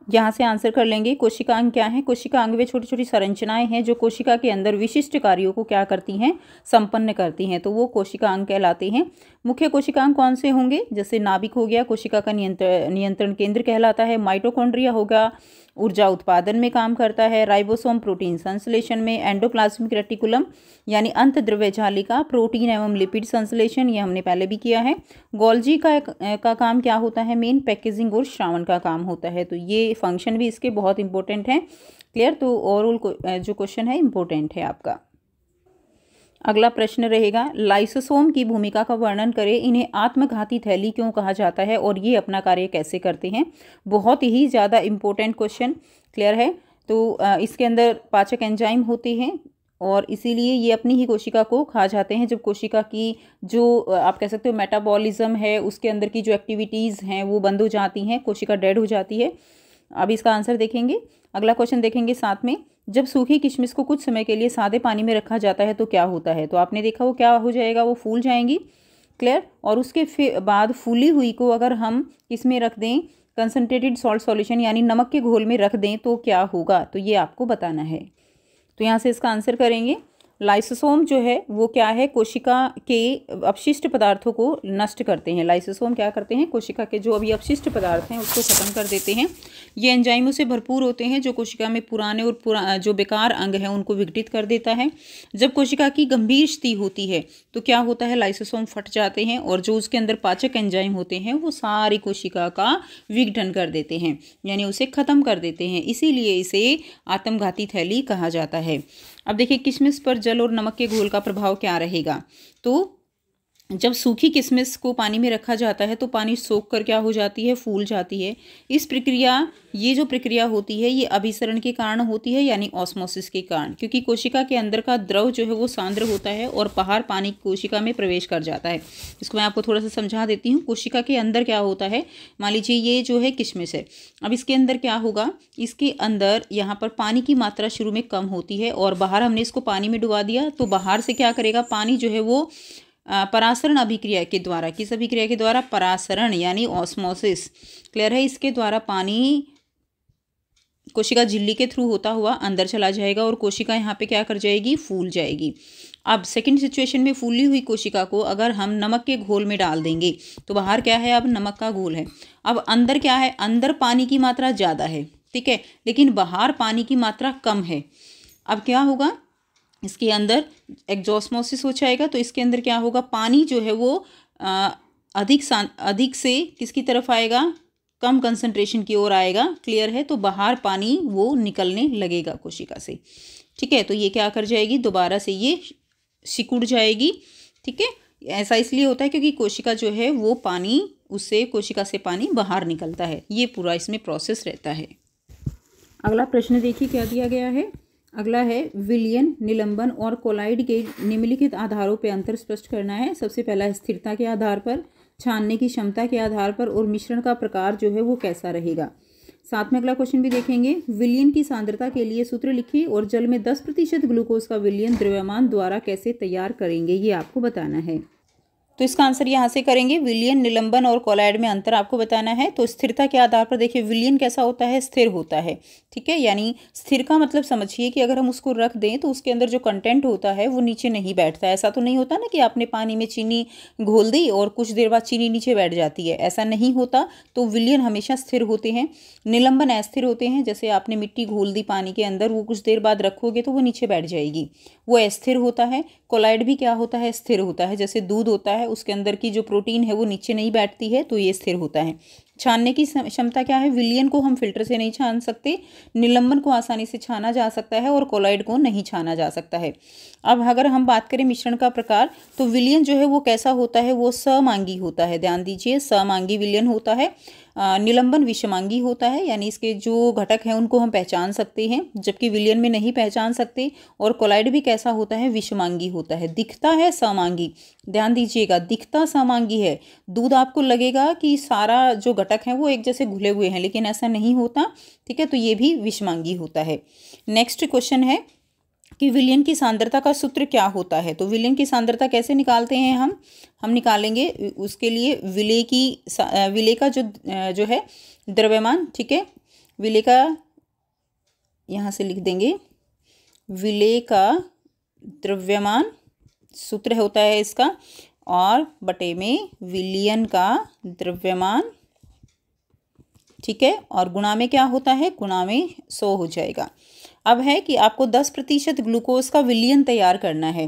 यहाँ से आंसर कर लेंगे। कोशिका अंग क्या है, कोशिका अंग वे छोटी छोटी संरचनाएं हैं जो कोशिका के अंदर विशिष्ट कार्यों को क्या करती हैं, संपन्न करती हैं, तो वो कोशिका अंग कहलाते हैं। मुख्य कोशिका अंग कौन से होंगे, जैसे नाभिक हो गया, कोशिका का नियंत्रण केंद्र कहलाता है। माइटोकॉन्ड्रिया होगा, ऊर्जा उत्पादन में काम करता है। राइबोसोम प्रोटीन संश्लेषण में। एंडोप्लाज्मिक रेटिकुलम यानी अंतद्रव्य जालिका प्रोटीन एवं लिपिड संश्लेषण, ये हमने पहले भी किया है। गोल्जी का काम क्या होता है, मेन पैकेजिंग और श्रावण का काम होता है, तो ये फंक्शन भी इसके बहुत इंपॉर्टेंट हैं। क्लियर, तो ओवरऑल जो क्वेश्चन है इंपॉर्टेंट है आपका। अगला प्रश्न रहेगा, लाइसोसोम की भूमिका का वर्णन करें, इन्हें आत्मघाती थैली क्यों कहा जाता है और ये अपना कार्य कैसे करते हैं। बहुत ही ज़्यादा इम्पोर्टेंट क्वेश्चन। क्लियर है, तो इसके अंदर पाचक एंजाइम होते हैं और इसीलिए ये अपनी ही कोशिका को खा जाते हैं। जब कोशिका की जो आप कह सकते हो मेटाबॉलिज्म है, उसके अंदर की जो एक्टिविटीज़ हैं वो बंद हो जाती हैं, कोशिका डेड हो जाती है। अब इसका आंसर देखेंगे। अगला क्वेश्चन देखेंगे साथ में, जब सूखी किशमिश को कुछ समय के लिए सादे पानी में रखा जाता है तो क्या होता है, तो आपने देखा वो क्या हो जाएगा, वो फूल जाएंगी। क्लियर, और उसके बाद फूली हुई को अगर हम किस में रख दें, कंसनट्रेटेड सॉल्ट सॉल्यूशन यानी नमक के घोल में रख दें तो क्या होगा, तो ये आपको बताना है। तो यहाँ से इसका आंसर करेंगे। लाइसोसोम जो है वो क्या है, कोशिका के अपशिष्ट पदार्थों को नष्ट करते हैं। लाइसोसोम क्या करते हैं, कोशिका के जो अभी अपशिष्ट पदार्थ हैं उसको खत्म कर देते हैं। ये एंजाइमों से भरपूर होते हैं जो कोशिका में पुराने और जो बेकार अंग हैं उनको विघटित कर देता है। जब कोशिका की गंभीर स्थिति होती है तो क्या होता है, लाइसोसोम फट जाते हैं और जो उसके अंदर पाचक एंजाइम होते हैं वो सारी कोशिका का विघटन कर देते हैं, यानी उसे खत्म कर देते हैं। इसीलिए इसे आत्मघाती थैली कहा जाता है। अब देखिए किशमिश पर जल और नमक के घोल का प्रभाव क्या रहेगा। तो जब सूखी किशमिश को पानी में रखा जाता है तो पानी सोख कर क्या हो जाती है, फूल जाती है। इस प्रक्रिया, ये जो प्रक्रिया होती है ये अभिसरण के कारण होती है, यानी ऑस्मोसिस के कारण, क्योंकि कोशिका के अंदर का द्रव जो है वो सांद्र होता है और बाहर पानी कोशिका में प्रवेश कर जाता है। इसको मैं आपको थोड़ा सा समझा देती हूँ। कोशिका के अंदर क्या होता है, मान लीजिए ये जो है किशमिश है, अब इसके अंदर क्या होगा, इसके अंदर यहाँ पर पानी की मात्रा शुरू में कम होती है और बाहर हमने इसको पानी में डुबा दिया तो बाहर से क्या करेगा, पानी जो है वो परासरण अभिक्रिया के द्वारा, किस अभिक्रिया के द्वारा, परासरण यानी ऑस्मोसिस, क्लियर है, इसके द्वारा पानी कोशिका झिल्ली के थ्रू होता हुआ अंदर चला जाएगा और कोशिका यहाँ पे क्या कर जाएगी, फूल जाएगी। अब सेकंड सिचुएशन में फूली हुई कोशिका को अगर हम नमक के घोल में डाल देंगे तो बाहर क्या है, अब नमक का घोल है, अब अंदर क्या है, अंदर पानी की मात्रा ज़्यादा है, ठीक है, लेकिन बाहर पानी की मात्रा कम है। अब क्या होगा, इसके अंदर एक्सोस्मोसिस हो जाएगा तो इसके अंदर क्या होगा, पानी जो है वो अधिक से किसकी तरफ आएगा, कम कंसंट्रेशन की ओर आएगा, क्लियर है। तो बाहर पानी वो निकलने लगेगा कोशिका से, ठीक है। तो ये क्या कर जाएगी, दोबारा से ये सिकुड़ जाएगी, ठीक है। ऐसा इसलिए होता है क्योंकि कोशिका जो है वो पानी, उससे कोशिका से पानी बाहर निकलता है, ये पूरा इसमें प्रोसेस रहता है। अगला प्रश्न देखिए क्या दिया गया है। अगला है विलयन, निलंबन और कोलाइड के निम्नलिखित आधारों पर अंतर स्पष्ट करना है। सबसे पहला स्थिरता के आधार पर, छानने की क्षमता के आधार पर और मिश्रण का प्रकार जो है वो कैसा रहेगा। साथ में अगला क्वेश्चन भी देखेंगे। विलयन की सांद्रता के लिए सूत्र लिखिए और जल में 10% ग्लूकोज का विलयन द्रव्यमान द्वारा कैसे तैयार करेंगे, ये आपको बताना है। तो इसका आंसर यहाँ से करेंगे। विलयन, निलंबन और कोलाइड में अंतर आपको बताना है। तो स्थिरता के आधार पर देखिए, विलयन कैसा होता है, स्थिर होता है, ठीक है। यानी स्थिर का मतलब समझिए कि अगर हम उसको रख दें तो उसके अंदर जो कंटेंट होता है वो नीचे नहीं बैठता है। ऐसा तो नहीं होता ना कि आपने पानी में चीनी घोल दी और कुछ देर बाद चीनी नीचे बैठ जाती है, ऐसा नहीं होता। तो विलयन हमेशा स्थिर होते हैं। निलंबन अस्थिर होते हैं, जैसे आपने मिट्टी घोल दी पानी के अंदर, वो कुछ देर बाद रखोगे तो वो नीचे बैठ जाएगी, वो अस्थिर होता है। कोलाइड भी क्या होता है, स्थिर होता है। जैसे दूध होता है, उसके अंदर की जो प्रोटीन है वो नीचे नहीं बैठती है, तो ये स्थिर होता है। छानने की क्षमता क्या है, विलयन को हम फिल्टर से नहीं छान सकते, निलंबन को आसानी से छाना जा सकता है और कोलाइड को नहीं छाना जा सकता है। अब अगर हम बात करें मिश्रण का प्रकार, तो विलयन जो है वो कैसा होता है, वो समांगी होता है। ध्यान दीजिए, समांगी विलयन होता है। निलंबन विषमांगी होता है, यानी इसके जो घटक हैं उनको हम पहचान सकते हैं, जबकि विलयन में नहीं पहचान सकते। और कोलाइड भी कैसा होता है, विषमांगी होता है, दिखता है समांगी। ध्यान दीजिएगा, दिखता समांगी है। दूध आपको लगेगा कि सारा जो घटक है वो एक जैसे घुले हुए हैं, लेकिन ऐसा नहीं होता, ठीक है। तो ये भी विषमांगी होता है। नेक्स्ट क्वेश्चन है कि विलयन की सांद्रता का सूत्र क्या होता है। तो विलयन की सांद्रता कैसे निकालते हैं हम निकालेंगे उसके लिए विलेय का जो है द्रव्यमान, ठीक है। विलेय का यहाँ से लिख देंगे, विलेय का द्रव्यमान सूत्र होता है इसका, और बटे में विलयन का द्रव्यमान, ठीक है। और गुणा में क्या होता है, गुणा में 100 हो जाएगा। अब है कि आपको 10% ग्लूकोज का विलयन तैयार करना है,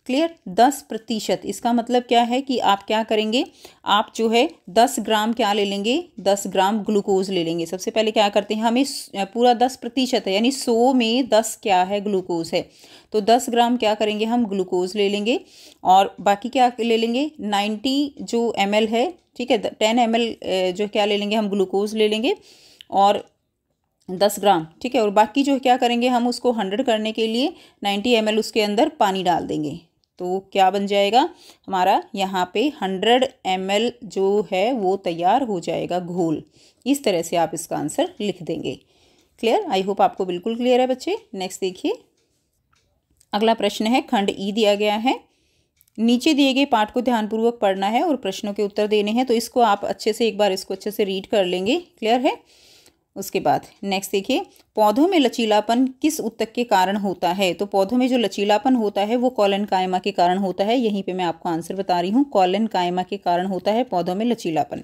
क्लियर। 10%, इसका मतलब क्या है कि आप क्या करेंगे, आप जो है 10 ग्राम क्या ले लेंगे, 10 ग्राम ग्लूकोज ले लेंगे। सबसे पहले क्या करते हैं, हमें पूरा 10% है, यानी 100 में 10 क्या है, ग्लूकोज है। तो 10 ग्राम क्या करेंगे, हम ग्लूकोज ले लेंगे और बाकी क्या ले लेंगे, 90 जो ml है, ठीक है, 10 ml जो क्या ले लेंगे, हम ग्लूकोज ले लेंगे और 10 ग्राम, ठीक है। और बाकी जो क्या करेंगे, हम उसको 100 करने के लिए 90 ml उसके अंदर पानी डाल देंगे। तो क्या बन जाएगा हमारा, यहाँ पे 100 ml जो है वो तैयार हो जाएगा घोल। इस तरह से आप इसका आंसर लिख देंगे। क्लियर, आई होप आपको बिल्कुल क्लियर है बच्चे। नेक्स्ट देखिए, अगला प्रश्न है, खंड ई दिया गया है। नीचे दिए गए पाठ को ध्यानपूर्वक पढ़ना है और प्रश्नों के उत्तर देने हैं। तो इसको आप अच्छे से एक बार इसको अच्छे से रीड कर लेंगे। क्लियर है। उसके बाद नेक्स्ट देखिए, पौधों में लचीलापन किस ऊतक के कारण होता है। तो पौधों में जो लचीलापन होता है वो कॉलन कायमा के कारण होता है। यहीं पे मैं आपको आंसर बता रही हूँ, कॉलन कायमा के कारण होता है पौधों में लचीलापन।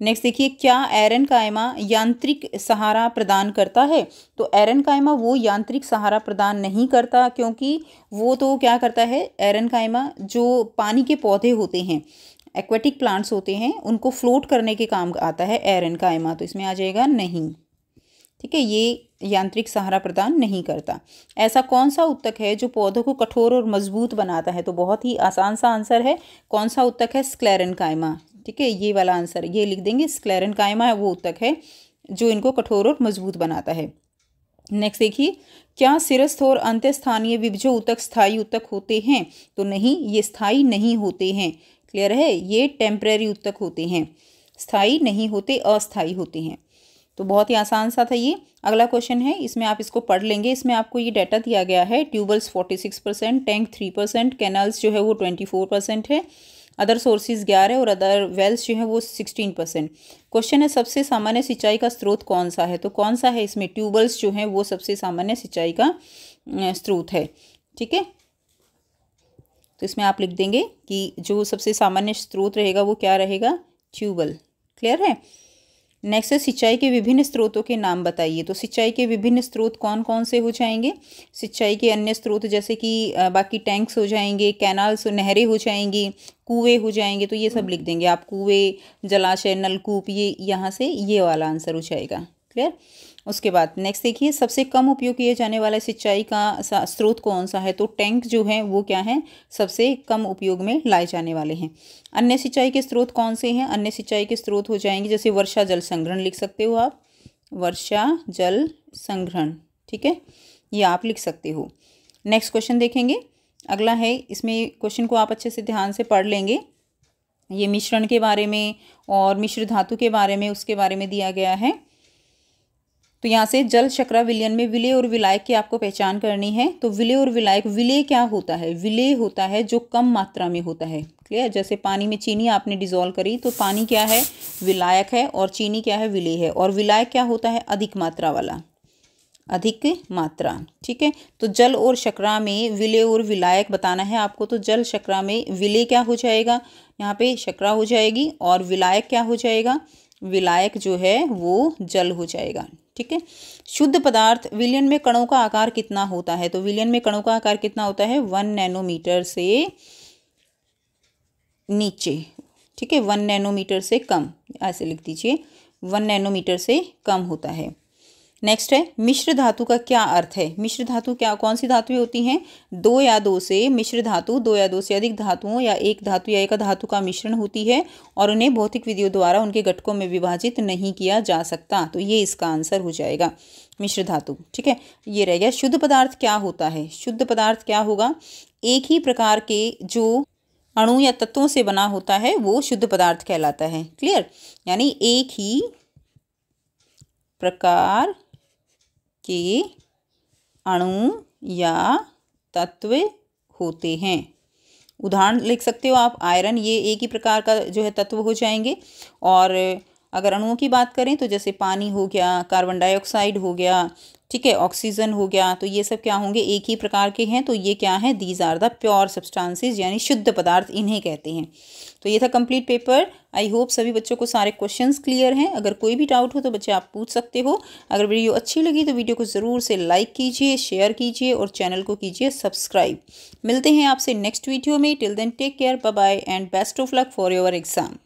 नेक्स्ट देखिए, क्या एरन कायमा यांत्रिक सहारा प्रदान करता है। तो एरन कायमा वो यांत्रिक सहारा प्रदान नहीं करता, क्योंकि वो तो क्या करता है, एरन कायमा जो पानी के पौधे होते हैं, एक्वेटिक प्लांट्स होते हैं, उनको फ्लोट करने के काम आता है एरन कायमा। तो इसमें आ जाएगा नहीं। ठीक है, ये यांत्रिक सहारा प्रदान नहीं करता। ऐसा कौन सा ऊतक है जो पौधों को कठोर और मजबूत बनाता है। तो बहुत ही आसान सा आंसर है, कौन सा ऊतक है, स्क्लेरन कायमा। ठीक है, ये वाला आंसर ये लिख देंगे, स्क्लेरन कायमा है वो ऊतक है जो इनको कठोर और मजबूत बनाता है। नेक्स्ट देखिए, क्या सिरस्थ और अंत्यस्थानीय विभजो ऊतक स्थायी ऊतक होते हैं। तो नहीं, ये स्थायी नहीं होते हैं। क्लियर है, ये टेम्परेरी ऊतक होते हैं, स्थायी नहीं होते, अस्थायी होते हैं। तो बहुत ही आसान सा था ये। अगला क्वेश्चन है, इसमें आप इसको पढ़ लेंगे। इसमें आपको ये डाटा दिया गया है, ट्यूबल्स 46%, टैंक 3%, कैनल्स जो है वो 24% है, अदर सोर्सेज 11 और अदर वेल्स जो है वो 16%। क्वेश्चन है, सबसे सामान्य सिंचाई का स्रोत कौन सा है। तो कौन सा है, इसमें ट्यूबल्स जो है वो सबसे सामान्य सिंचाई का स्रोत है। ठीक है, तो इसमें आप लिख देंगे कि जो सबसे सामान्य स्रोत रहेगा वो क्या रहेगा, ट्यूबल। क्लियर है। नेक्स्ट है, सिंचाई के विभिन्न स्रोतों के नाम बताइए। तो सिंचाई के विभिन्न स्रोत कौन कौन से हो जाएंगे। सिंचाई के अन्य स्रोत जैसे कि बाकी टैंक्स हो जाएंगे, कैनाल्स नहरें हो जाएंगी, कुएं हो जाएंगे। तो ये सब लिख देंगे आप, कुएं, जलाशय, नलकूप, ये यहाँ से ये वाला आंसर हो जाएगा। क्लियर। उसके बाद नेक्स्ट देखिए, सबसे कम उपयोग किए जाने वाला सिंचाई का स्रोत कौन सा है। तो टैंक जो है वो क्या है, सबसे कम उपयोग में लाए जाने वाले हैं। अन्य सिंचाई के स्रोत कौन से हैं। अन्य सिंचाई के स्रोत हो जाएंगे जैसे वर्षा जल संग्रहण, लिख सकते हो आप, वर्षा जल संग्रहण। ठीक है, ये आप लिख सकते हो। नेक्स्ट क्वेश्चन देखेंगे, अगला है, इसमें क्वेश्चन को आप अच्छे से ध्यान से पढ़ लेंगे। ये मिश्रण के बारे में और मिश्र धातु के बारे में, उसके बारे में दिया गया है। तो यहाँ से जल शर्करा विलयन में विलेय और विलायक की आपको पहचान करनी है। तो विलेय और विलायक, विलेय क्या होता है, विलेय होता है जो कम मात्रा में होता है। क्लियर, जैसे पानी में चीनी आपने डिजोल्व करी तो पानी क्या है, विलायक है, और चीनी क्या है, विलेय है। और विलायक क्या होता है, अधिक मात्रा वाला, अधिक मात्रा। ठीक है, तो जल और शर्करा में विलेय और विलायक बताना है आपको। तो जल शर्करा में विलेय क्या हो जाएगा, यहाँ पे शर्करा हो जाएगी, और विलायक क्या हो जाएगा, विलायक जो है वो जल हो जाएगा। ठीक है, शुद्ध पदार्थ विलयन में कणों का आकार कितना होता है। तो विलयन में कणों का आकार कितना होता है, 1 नैनोमीटर से नीचे। ठीक है, 1 नैनोमीटर से कम, ऐसे लिख दीजिए, 1 नैनोमीटर से कम होता है। नेक्स्ट है, मिश्र धातु का क्या अर्थ है। मिश्र धातु क्या, कौन सी धातुएं होती हैं, 2 या 2 से मिश्र धातु, 2 या 2 से अधिक धातुओं या एक धातु या एक धातु का मिश्रण होती है, और उन्हें भौतिक विधियों द्वारा उनके घटकों में विभाजित नहीं किया जा सकता। तो ये इसका आंसर हो जाएगा, मिश्र धातु। ठीक है, ये रह गया। शुद्ध पदार्थ क्या होता है। शुद्ध पदार्थ क्या होगा, एक ही प्रकार के जो अणु या तत्वों से बना होता है वो शुद्ध पदार्थ कहलाता है। क्लियर, यानी एक ही प्रकार के अणु या तत्व होते हैं। उदाहरण लिख सकते हो आप, आयरन, ये एक ही प्रकार का जो है तत्व हो जाएंगे। और अगर अणुओं की बात करें तो जैसे पानी हो गया, कार्बन डाइऑक्साइड हो गया, ठीक है, ऑक्सीजन हो गया, तो ये सब क्या होंगे, एक ही प्रकार के हैं। तो ये क्या है, these are the pure substances, यानी शुद्ध पदार्थ इन्हें कहते हैं। तो ये था कंप्लीट पेपर। आई होप सभी बच्चों को सारे क्वेश्चंस क्लियर हैं। अगर कोई भी डाउट हो तो बच्चे आप पूछ सकते हो। अगर वीडियो अच्छी लगी तो वीडियो को ज़रूर से लाइक कीजिए, शेयर कीजिए और चैनल को कीजिए सब्सक्राइब। मिलते हैं आपसे नेक्स्ट वीडियो में। Till then take care, bye bye and best of luck for your exam.